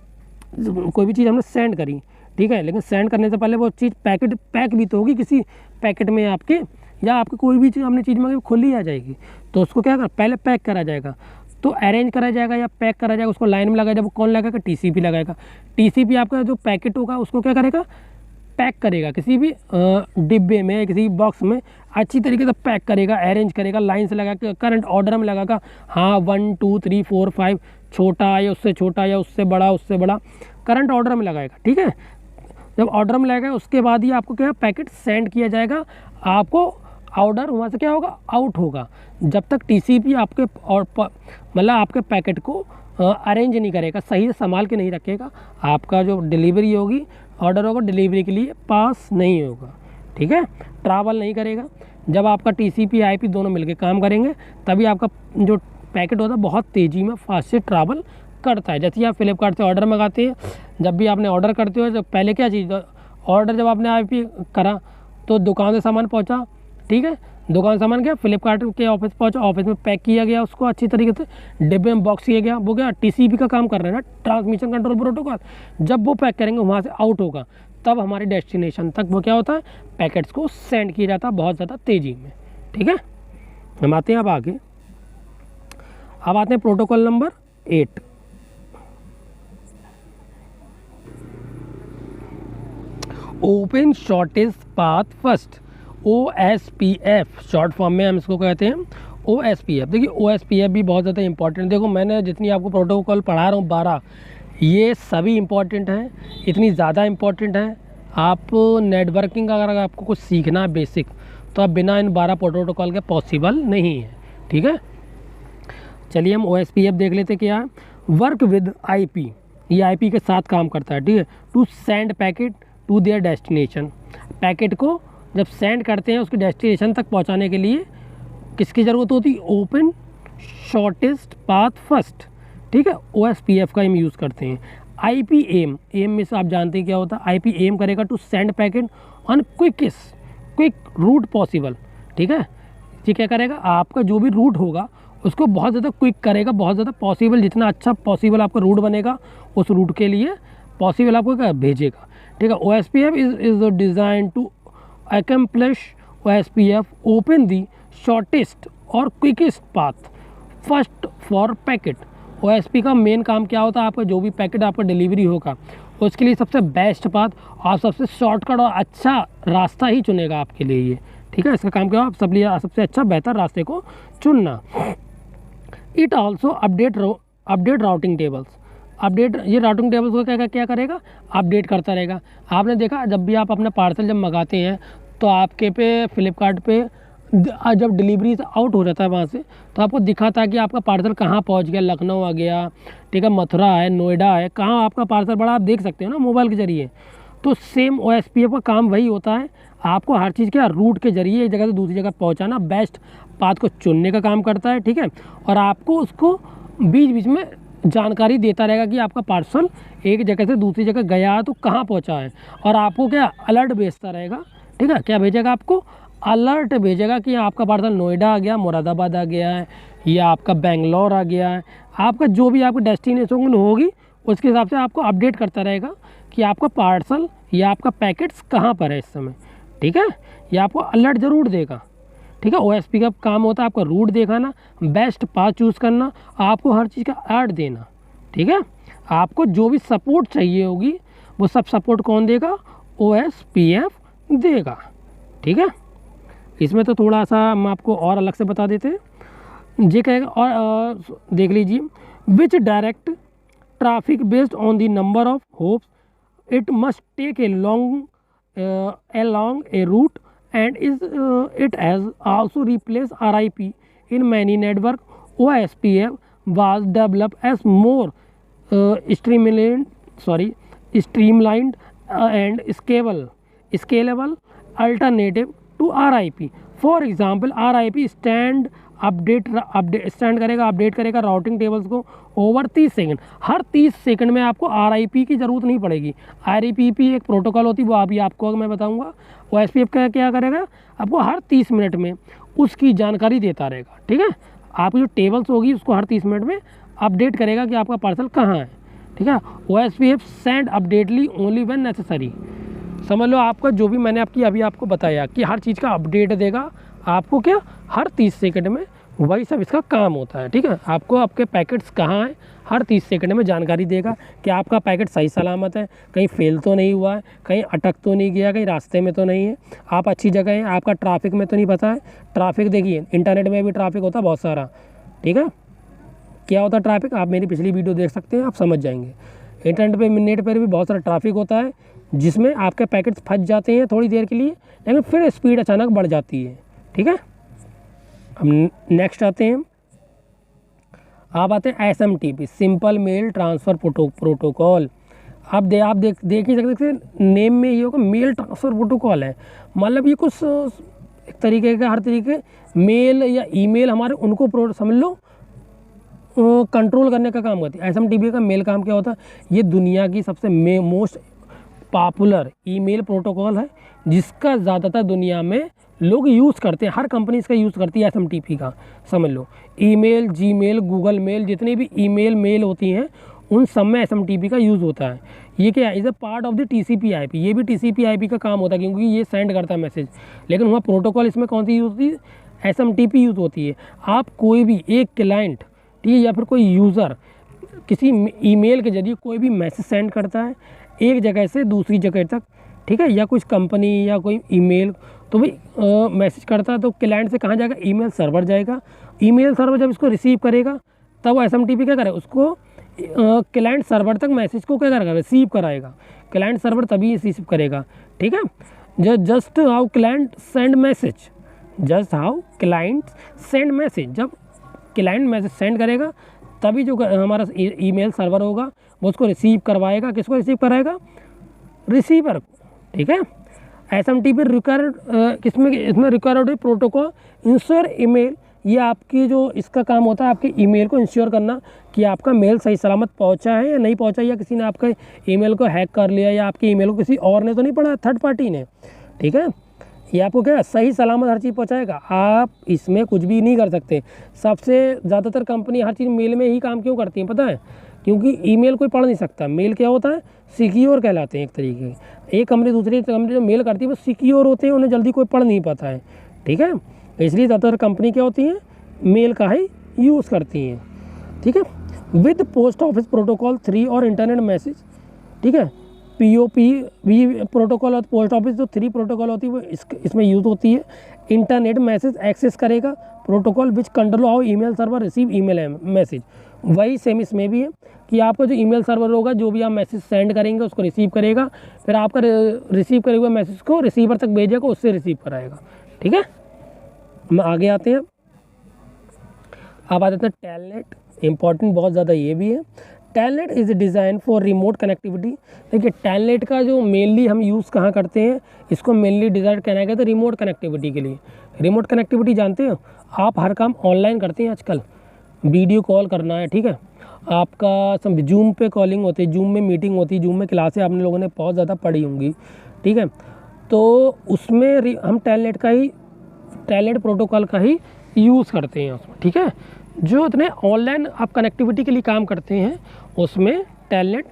कोई भी चीज़ हमने सेंड करी, ठीक है, लेकिन सेंड करने से पहले वो चीज़ पैक भी तो होगी किसी पैकेट में आपके, या आपकी कोई भी चीज़ हमने चीज़ मंगाई खुली आ जाएगी, तो उसको क्या कर, पहले पैक करा जाएगा, तो अरेंज करा जाएगा या पैक करा जाएगा, उसको लाइन में लगाया जाएगा। कौन लगाएगा? TCP लगाएगा। TCP आपका जो पैकेट होगा उसको क्या करेगा? पैक करेगा, किसी भी डिब्बे में, किसी बॉक्स में अच्छी तरीके से पैक करेगा, अरेंज करेगा, लाइन से लगा के करंट ऑर्डर में लगाएगा। हाँ 1 2 3 4 5, छोटा या उससे छोटा या उससे बड़ा करंट ऑर्डर में लगाएगा, ठीक है। जब ऑर्डर में लगेगा उसके बाद ही आपको क्या पैकेट सेंड किया जाएगा आपको ऑर्डर वहाँ से क्या होगा, आउट होगा। जब तक टीसीपी आपके और मतलब आपके पैकेट को अरेंज नहीं करेगा, सही से संभाल के नहीं रखेगा, आपका जो डिलीवरी होगी, ऑर्डर होगा, डिलीवरी के लिए पास नहीं होगा। ठीक है, ट्रैवल नहीं करेगा। जब आपका टीसीपी आईपी दोनों मिलके काम करेंगे तभी आपका जो पैकेट होता है बहुत तेज़ी में फास्ट से ट्रैवल करता है। जैसे आप फ्लिपकार्ट से ऑर्डर मंगाते हैं, जब भी आपने ऑर्डर करते हो, जब पहले क्या चीज़, ऑर्डर जब आपने आईपी करा तो दुकान से सामान पहुंचा, ठीक है, दुकान सामान गया, फ्लिपकार्ट के ऑफिस पहुंचा, ऑफिस में पैक किया गया, उसको अच्छी तरीके से डिब्बे में बॉक्स किया गया, वो गया टीसीपी का काम कर रहे हैं ना, ट्रांसमिशन कंट्रोल प्रोटोकॉल। जब वो पैक करेंगे वहाँ से आउट होगा, तब हमारे डेस्टिनेशन तक वो क्या होता है, पैकेट्स को सेंड किया जाता है बहुत ज़्यादा तेज़ी में। ठीक है, हम आते हैं अब आगे। अब आते हैं protocol number 8। Open shortest path first, OSPF short form में हम इसको कहते हैं OSPF। देखिए OSPF भी बहुत ज़्यादा इंपॉर्टेंट, देखो मैंने जितनी आपको प्रोटोकॉल पढ़ा रहा हूँ 12, ये सभी इंपॉर्टेंट हैं, इतनी ज़्यादा इंपॉर्टेंट हैं। आप नेटवर्किंग अगर आपको कुछ सीखना है बेसिक, तो आप बिना इन 12 प्रोटोकॉल के पॉसिबल नहीं है। ठीक है, चलिए हम OSPF देख लेते क्या है। वर्क विद IP, ये IP के साथ काम करता है। ठीक है, to send packet to their destination, packet को जब सेंड करते हैं उसके डेस्टिनेशन तक पहुंचाने के लिए किसकी ज़रूरत होती है, ओपन शॉर्टेस्ट पाथ फर्स्ट। ठीक है, OSPF का हम यूज़ करते हैं। IP एम, एम में से आप जानते हैं क्या होता है, IP एम करेगा to send packet on quick route possible. ठीक है, ये क्या करेगा, आपका जो भी रूट होगा उसको बहुत ज़्यादा क्विक करेगा, बहुत ज़्यादा पॉसिबल, जितना अच्छा पॉसिबल आपका रूट बनेगा उस रूट के लिए पॉसिबल आपको क्या भेजेगा। ठीक है, OSPF is design to accomplish OSPF open the shortest और quickest path first for packet. OSP का मेन काम क्या होता है, आपका जो भी पैकेट आपका डिलीवरी होगा उसके लिए सबसे बेस्ट पाथ और सबसे शॉर्टकट और अच्छा रास्ता ही चुनेगा आपके लिए ये। ठीक है, इसका काम क्या हो, आप सबसे अच्छा बेहतर रास्ते को चुनना। It also update routing tables, update, ये राउटिंग टेबल्स को क्या करेगा, अपडेट करता रहेगा। आपने देखा जब भी आप अपना पार्सल जब मंगाते हैं तो आपके पे फ्लिपकार्ट पे जब डिलीवरी से आउट हो जाता है वहाँ से, तो आपको दिखाता है कि आपका पार्सल कहाँ पहुँच गया, लखनऊ आ गया, ठीक है, मथुरा है, नोएडा है, कहाँ आपका पार्सल बड़ा आप देख सकते हो ना मोबाइल के ज़रिए। तो सेम OSPF का काम वही होता है, आपको हर चीज़ क्या रूट के ज़रिए एक जगह से दूसरी जगह पहुँचाना, बेस्ट पाथ को चुनने का काम करता है। ठीक है, और आपको उसको बीच बीच में जानकारी देता रहेगा कि आपका पार्सल एक जगह से दूसरी जगह गया तो कहाँ पहुँचा है, और आपको क्या अलर्ट भेजता रहेगा। ठीक है, क्या भेजेगा, आपको अलर्ट भेजेगा कि आपका पार्सल नोएडा आ गया, मुरादाबाद आ गया है, या आपका बेंगलोर आ गया है, आपका जो भी आपकी डेस्टिनेशन होगी उसके हिसाब से आपको अपडेट करता रहेगा कि आपका पार्सल या आपका पैकेट्स कहाँ पर है इस समय। ठीक है, ये आपको अलर्ट ज़रूर देगा। ठीक है, OSP का काम होता है आपका रूट दिखाना, बेस्ट पाथ चूज़ करना, आपको हर चीज़ का अलर्ट देना। ठीक है, आपको जो भी सपोर्ट चाहिए होगी वो सब सपोर्ट कौन देगा, OSPF देगा। ठीक है, इसमें तो थोड़ा सा हम आपको और अलग से बता देते हैं। ये कहेगा और देख लीजिए, which direct traffic based on the number of hops it must take along a route and it has also replaced RIP in many network. OSPF was developed as more streamlined and scalable alternative to RIP. For example, RIP stand update करेगा routing tables को over 30 second, हर 30 second में आपको RIP की ज़रूरत नहीं पड़ेगी। RIP एक protocol होती है, वो अभी आपको मैं बताऊंगा। OSPF का क्या करेगा, आपको हर 30 मिनट में उसकी जानकारी देता रहेगा। ठीक है, आपकी जो टेबल्स होगी उसको हर 30 मिनट में अपडेट करेगा कि आपका पार्सल कहाँ है। ठीक है, OSPF send updately only when necessary. समझ लो आपका जो भी मैंने अभी आपको बताया कि हर चीज़ का अपडेट देगा आपको, क्या हर 30 सेकंड में, वही सब इसका काम होता है। ठीक है, आपको आपके पैकेट्स कहाँ हैं हर 30 सेकंड में जानकारी देगा कि आपका पैकेट सही सलामत है, कहीं फेल तो नहीं हुआ है, कहीं अटक तो नहीं गया, कहीं रास्ते में तो नहीं है, आप अच्छी जगह हैं, आपका ट्रैफिक में तो नहीं फंसा है। ट्रैफिक देखिए, इंटरनेट में भी ट्रैफिक होता है बहुत सारा। ठीक है, क्या होता है ट्रैफिक, आप मेरी पिछली वीडियो देख सकते हैं, आप समझ जाएंगे। इंटरनेट पे नेट पर भी बहुत सारा ट्रैफिक होता है जिसमें आपके पैकेट्स फंस जाते हैं थोड़ी देर के लिए, लेकिन फिर स्पीड अचानक बढ़ जाती है। ठीक है। अब नेक्स्ट आते हैं, आप आते हैं SMTP, simple mail transfer protocol. आप देख ही सकते नेम में ये होगा, मेल ट्रांसफ़र प्रोटोकॉल है। मतलब ये कुछ एक तरीके का, हर तरीके मेल या ईमेल हमारे उनको समझ लो कंट्रोल करने का काम करती है। SMTP का मेल काम क्या होता है, ये दुनिया की सबसे मोस्ट पॉपुलर ईमेल प्रोटोकॉल है, जिसका ज़्यादातर दुनिया में लोग यूज़ करते हैं। हर कंपनी इसका यूज़ करती है SMTP का, समझ लो। ईमेल, जीमेल, गूगल मेल, जितनी भी ईमेल मेल होती हैं उन सब में SMTP का यूज़ होता है। ये क्या है, is a part of the TCP/IP। ये भी TCP/IP का काम होता है, क्योंकि ये सेंड करता है मैसेज। लेकिन वहाँ प्रोटोकॉल इसमें कौन सी यूज़ होती है, SMTP यूज़ होती है। आप कोई भी एक क्लाइंट, ठीक है, या फिर कोई यूज़र किसी ईमेल के जरिए कोई भी मैसेज सेंड करता है एक जगह से दूसरी जगह तक, ठीक है, या कुछ कंपनी या कोई ईमेल, तो भाई मैसेज करता है तो क्लाइंट से कहाँ जाएगा, ईमेल सर्वर जाएगा। ईमेल सर्वर जब इसको रिसीव करेगा तब वो SMTP क्या करेगा, उसको क्लाइंट सर्वर तक मैसेज को क्या करेगा, रिसीव कराएगा। क्लाइंट सर्वर तभी रिसीव करेगा, ठीक है। Just how client send message, just how client send message, जब क्लाइंट मैसेज सेंड करेगा तभी जो हमारा ईमेल सर्वर होगा वो उसको रिसीव करवाएगा। किसको रिसीव कराएगा, रिसीवर को, ठीक है। SMTP रिक्वायर्ड इसमें रिक्वायर्ड प्रोटोकॉल इंश्योर ईमेल, ये आपकी जो इसका काम होता है आपके ईमेल को इंश्योर करना कि आपका मेल सही सलामत पहुंचा है या नहीं पहुंचा, या किसी ने आपका ईमेल को हैक कर लिया, या आपके ईमेल को किसी और ने तो नहीं पढ़ा, थर्ड पार्टी ने, ठीक है। ये आपको क्या सही सलामत हर चीज़ पहुंचाएगा। आप इसमें कुछ भी नहीं कर सकते। सबसे ज़्यादातर कंपनी हर चीज़ मेल में ही काम क्यों करती हैं पता है, क्योंकि ईमेल कोई पढ़ नहीं सकता। मेल क्या होता है, सिक्योर कहलाते हैं एक तरीके के। एक कंपनी दूसरी कंपनी जो मेल करती है वो सिक्योर होते हैं, उन्हें जल्दी कोई पढ़ नहीं पाता है, ठीक है। इसलिए ज़्यादातर कंपनी क्या होती हैं, मेल का ही यूज़ करती हैं, ठीक है। विद पोस्ट ऑफिस प्रोटोकॉल 3 और इंटरनेट मैसेज, ठीक है। POP भी प्रोटोकॉल और पोस्ट ऑफिस जो 3 प्रोटोकॉल होती है वो इसमें यूज़ होती है। इंटरनेट मैसेज एक्सेस करेगा protocol which control how email server receive email message. वही सेम इसमें भी है कि आपका जो ईमेल सर्वर होगा, जो भी आप मैसेज सेंड करेंगे उसको रिसीव करेगा, फिर आपका रिसीव करे हुए मैसेज को रिसीवर तक भेजेगा, उससे रिसीव कराएगा, ठीक है। हम आगे आते हैं, अब आ जाते हैं टेलनेट। इंपॉर्टेंट बहुत ज़्यादा ये भी है। Telnet is design for remote connectivity. देखिए टेलनेट का जो मेनली हम यूज़ कहाँ करते हैं, इसको मेनली डिज़ाइन करना गया था रिमोट कनेक्टिविटी के लिए। रिमोट कनेक्टिविटी जानते हो, आप हर काम ऑनलाइन करते हैं आजकल, वीडियो कॉल करना है, ठीक है, आपका सब जूम पे कॉलिंग होती है, जूम में मीटिंग होती है, जूम में क्लासें आपने लोगों ने बहुत ज़्यादा पढ़ी होंगी, ठीक है। तो उसमें हम टेलनेट प्रोटोकॉल का ही यूज़ करते हैं उसमें, ठीक है। जो इतने ऑनलाइन आप कनेक्टिविटी के लिए काम करते हैं उसमें टेलनेट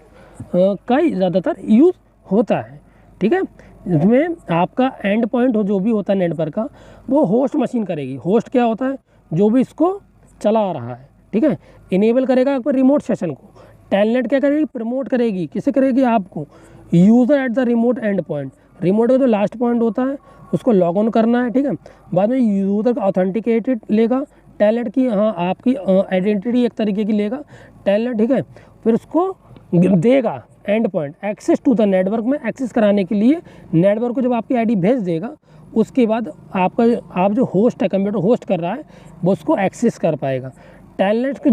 का ही ज़्यादातर यूज़ होता है, ठीक है। इसमें आपका एंड पॉइंट हो जो भी होता है नेटवर्क का, वो होस्ट मशीन करेगी। होस्ट क्या होता है, जो भी इसको चला रहा है, ठीक है, इनेबल करेगा आपको रिमोट सेशन को। टेलनेट क्या करेगी, प्रमोट करेगी, किसे करेगी, आपको, user at the remote and point. Remote का जो लास्ट पॉइंट होता है उसको लॉग ऑन करना है, ठीक है। बाद में यूज़र का ऑथेंटिकेटेड लेगा टेलनेट की, हाँ आपकी आइडेंटिटी एक तरीके की लेगा टेलनेट, ठीक है। फिर उसको देगा end point access to the network में एक्सेस कराने के लिए नेटवर्क को जब आपकी आईडी भेज देगा, उसके बाद आप जो होस्ट है, कंप्यूटर होस्ट कर रहा है, वो उसको एक्सेस कर पाएगा। टेलनेट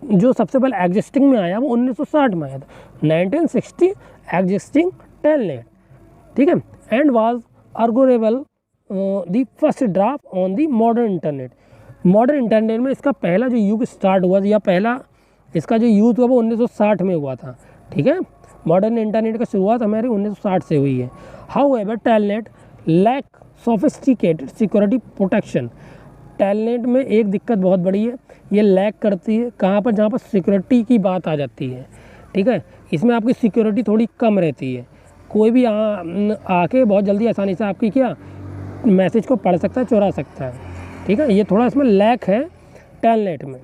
जो सबसे पहले एग्जिस्टिंग में आया वो 1960 में आया था, 1960 एग्जिस्टिंग टेलनेट, ठीक है। And was arguable the first draft on the modern internet. Modern internet में इसका पहला जो युग स्टार्ट हुआ, या पहला इसका जो यूज़ हुआ वो 1960 में हुआ था, ठीक है। मॉडर्न इंटरनेट का शुरुआत हमारी 1960 से हुई है। However telnet lack sophisticated security protection. Telnet में एक दिक्कत बहुत बड़ी है, ये लैक करती है कहाँ पर, जहाँ पर सिक्योरिटी की बात आ जाती है, ठीक है। इसमें आपकी सिक्योरिटी थोड़ी कम रहती है। कोई भी आके बहुत जल्दी आसानी से आपकी क्या मैसेज को पढ़ सकता है, चुरा सकता है, ठीक है। ये थोड़ा इसमें लैक है टेलनेट में,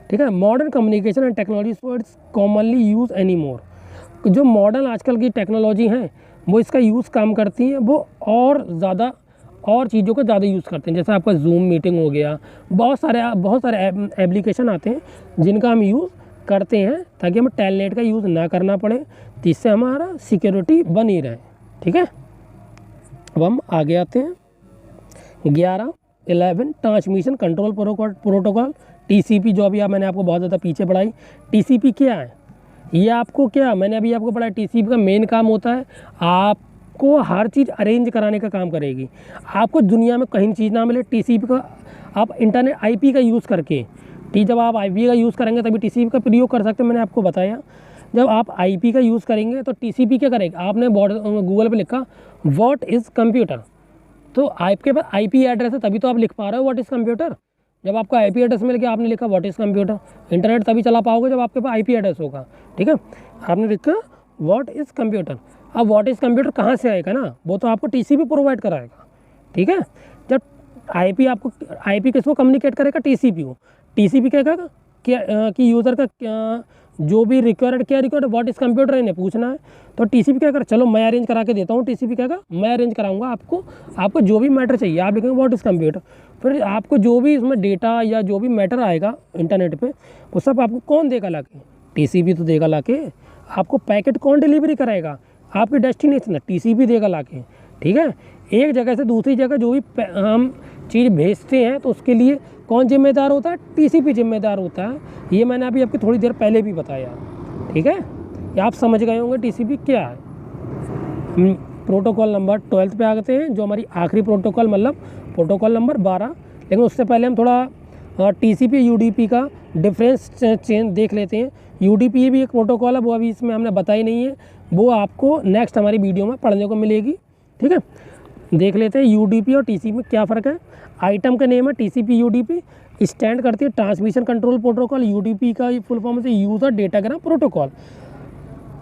ठीक है। Modern communication and technology so it's commonly use any more. जो मॉडर्न आजकल की टेक्नोलॉजी हैं वो इसका यूज़ काम करती हैं, वो और ज़्यादा और चीज़ों को ज़्यादा यूज़ करते हैं। जैसे आपका जूम मीटिंग हो गया, बहुत सारे एप्लीकेशन आते हैं जिनका हम यूज़ करते हैं ताकि हमें टेलनेट का यूज़ ना करना पड़े, जिससे हमारा सिक्योरिटी बनी रहे, ठीक है। अब हम आगे आते हैं, 11 ट्रांसमिशन कंट्रोल प्रोटोकॉल TCP, जो अभी मैंने आपको बहुत ज़्यादा पीछे पढ़ाई। TCP क्या है, ये आपको क्या मैंने अभी आपको पढ़ा, TCP का मेन काम होता है आपको हर चीज़ अरेंज कराने का काम करेगी। आपको दुनिया में कहीं चीज़ ना मिले, TCP का आप इंटरनेट IP का यूज़ करके, ठीक, जब आप IP का यूज़ करेंगे तभी TCP का प्रयोग कर सकते हैं। मैंने आपको बताया जब आप IP का यूज़ करेंगे तो TCP क्या करेगा, आपने गूगल पे लिखा व्हाट इज़ कंप्यूटर, तो आपके पास IP एड्रेस है तभी तो आप लिख पा रहे हो व्हाट इज़ कंप्यूटर। जब आपका IP एड्रेस मिल गया, आपने लिखा व्हाट इज़ कंप्यूटर, इंटरनेट तभी चला पाओगे जब आपके पास IP एड्रेस होगा। ठीक है, आपने लिखा व्हाट इज़ कंप्यूटर। अब व्हाट इज़ कंप्यूटर कहाँ से आएगा ना, वो तो आपको TCP प्रोवाइड कराएगा। ठीक है, जब IP किसको कम्युनिकेट करेगा, TCP को। TCP क्या कहेगा कि यूज़र का जो भी रिक्वायर्ड व्हाट इज़ कंप्यूटर इन्हें पूछना है, तो TCP क्या कर, चलो मैं अरेंज करा के देता हूँ। TCP क्या कहेगा, मैं अरेंज कराऊंगा आपको जो भी मैटर चाहिए, आप लिखेंगे व्हाट इज़ कंप्यूटर, फिर आपको जो भी इसमें डेटा या जो भी मैटर आएगा इंटरनेट पे, वो सब आपको कौन देगा ला के, TCP तो देगा ला के। आपको पैकेट कौन डिलीवरी कराएगा, आपके डेस्टिनेशन है, TCP देगा ला के। ठीक है, एक जगह से दूसरी जगह जो भी हम चीज़ भेजते हैं तो उसके लिए कौन जिम्मेदार होता है, TCP जिम्मेदार होता है। ये मैंने अभी आपकी थोड़ी देर पहले भी बताया। ठीक है, ये आप समझ गए होंगे TCP क्या है। प्रोटोकॉल नंबर 12 पे आ गए हैं, जो हमारी आखिरी प्रोटोकॉल, मतलब प्रोटोकॉल नंबर 12। लेकिन उससे पहले हम थोड़ा TCP UDP का डिफरेंस चेंज देख लेते हैं। UDP भी एक प्रोटोकॉल है, वो अभी इसमें हमने बताई नहीं है, वो आपको नेक्स्ट हमारी वीडियो में पढ़ने को मिलेगी। ठीक है, देख लेते हैं UDP और TCP में क्या फ़र्क है। आइटम का नेम है TCP UDP, स्टैंड करती है ट्रांसमिशन कंट्रोल प्रोटोकॉल। UDP का फुल फॉर्म से यूज़र डेटाग्राम प्रोटोकॉल।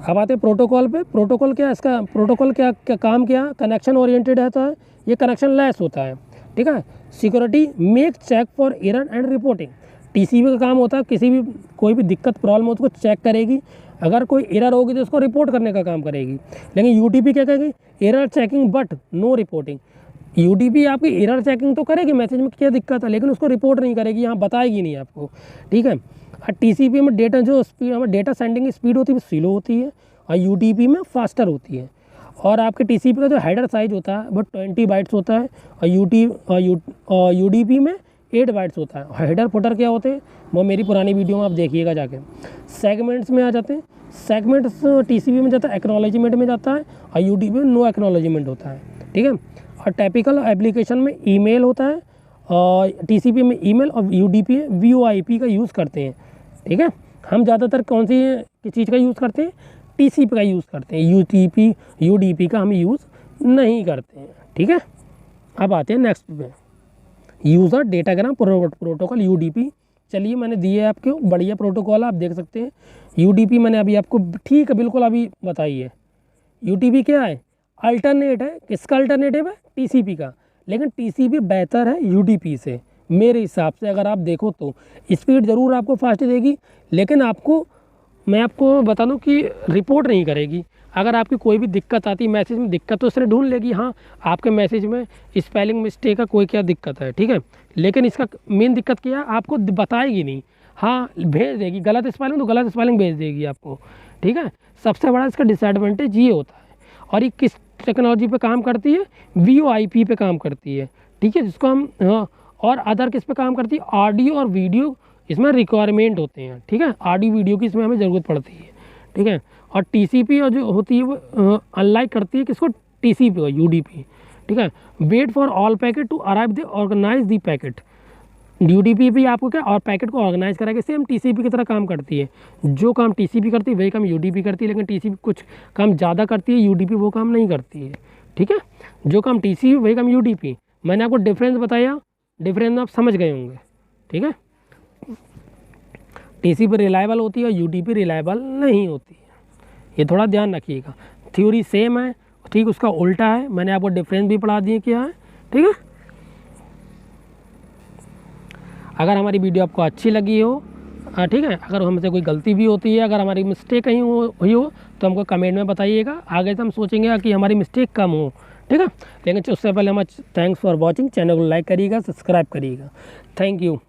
अब आते हैं प्रोटोकॉल पे। प्रोटोकॉल क्या है, इसका प्रोटोकॉल क्या काम क्या, कनेक्शन ओरिएंटेड रहता है, ये कनेक्शन लेस होता है। ठीक है, security make check for error and reporting. TCP का काम होता है कोई भी दिक्कत प्रॉब्लम हो उसको चेक करेगी, अगर कोई एरर होगी तो उसको रिपोर्ट करने का काम करेगी। लेकिन UDP क्या करेगी, error checking but no reporting. UDP आपकी एरर चेकिंग तो करेगी, मैसेज में क्या दिक्कत है, लेकिन उसको रिपोर्ट नहीं करेगी, यहाँ बताएगी नहीं आपको। ठीक है, और TCP में डेटा जो स्पीड, हमें डेटा सेंडिंग की स्पीड होती है वो स्लो होती है, और UDP में फास्टर होती है। और आपके TCP का जो हेडर साइज होता है वो 20 बाइट्स होता है, और UDP में 8 बाइट्स होता है। हेडर फुटर क्या होते हैं वो मेरी पुरानी वीडियो में आप देखिएगा जाके। सेगमेंट्स में आ जाते हैं, सेगमेंट्स TCP में जाता है, एक्नॉलेजमेंट में जाता है, और UDP में नो एक्नॉलेजमेंट होता है। ठीक है, और टाइपिकल एप्लीकेशन में ईमेल होता है, और TCP में ईमेल, और UDP में VoIP का यूज़ करते हैं। ठीक है, हम ज़्यादातर कौन सी चीज़ का यूज़ करते हैं, TCP का यूज़ करते हैं, UDP का हम यूज़ नहीं करते हैं। ठीक है, अब आते हैं नेक्स्ट पे, यूज़र डेटाग्राम प्रोटोकॉल UDP। चलिए, मैंने दिए आपको बढ़िया प्रोटोकॉल, आप देख सकते हैं। UDP मैंने अभी आपको ठीक है बिल्कुल अभी बताई है। UDP क्या है, अल्टरनेट है, किसका अल्टरनेटिव है, TCP का। लेकिन TCP बेहतर है UDP से मेरे हिसाब से। अगर आप देखो तो स्पीड ज़रूर आपको फास्ट देगी, लेकिन मैं आपको बता दूं कि रिपोर्ट नहीं करेगी। अगर आपकी कोई भी दिक्कत आती है मैसेज में, दिक्कत तो उसने ढूंढ लेगी, हाँ आपके मैसेज में स्पेलिंग मिस्टेक है, कोई क्या दिक्कत है। ठीक है, लेकिन इसका मेन दिक्कत क्या है, आपको बताएगी नहीं, हाँ भेज देगी, गलत स्पेलिंग तो गलत स्पेलिंग भेज देगी आपको। ठीक है, सबसे बड़ा इसका डिसएडवांटेज ये होता है। और ये किस टेक्नोलॉजी पे काम करती है, VoIP पे काम करती है। ठीक है, जिसको हम और अदर किस पे काम करती है, ऑडियो और वीडियो इसमें रिक्वायरमेंट होते हैं। ठीक है, ऑडियो वीडियो की इसमें हमें ज़रूरत पड़ती है। ठीक है, और TCP और जो होती है वो अनलाइक करती है किसको, TCP और UDP। ठीक है, wait for all packet to arrive the organise the packet. UDP भी आपको क्या, और पैकेट को ऑर्गेनाइज कराएगा, सेम TCP की तरह काम करती है। जो काम TCP करती है वही काम UDP करती है, लेकिन TCP कुछ काम ज़्यादा करती है, UDP वो काम नहीं करती है। ठीक है, जो काम TCP वही काम UDP। मैंने आपको डिफरेंस बताया, डिफरेंस आप समझ गए होंगे। ठीक है, TCP रिलायबल होती है और UDP रिलायबल नहीं होती है, ये थोड़ा ध्यान रखिएगा। थ्योरी सेम है, ठीक उसका उल्टा है, मैंने आपको डिफरेंस भी पढ़ा दिए क्या है। ठीक है, अगर हमारी वीडियो आपको अच्छी लगी हो, ठीक है, अगर हमसे कोई गलती भी होती है, अगर हमारी मिस्टेक कहीं हुई हो तो हमको कमेंट में बताइएगा, आगे से हम सोचेंगे कि हमारी मिस्टेक कम हो। ठीक है, लेकिन उससे पहले हम थैंक्स फॉर वॉचिंग, चैनल को लाइक करिएगा, सब्सक्राइब करिएगा। Thank you.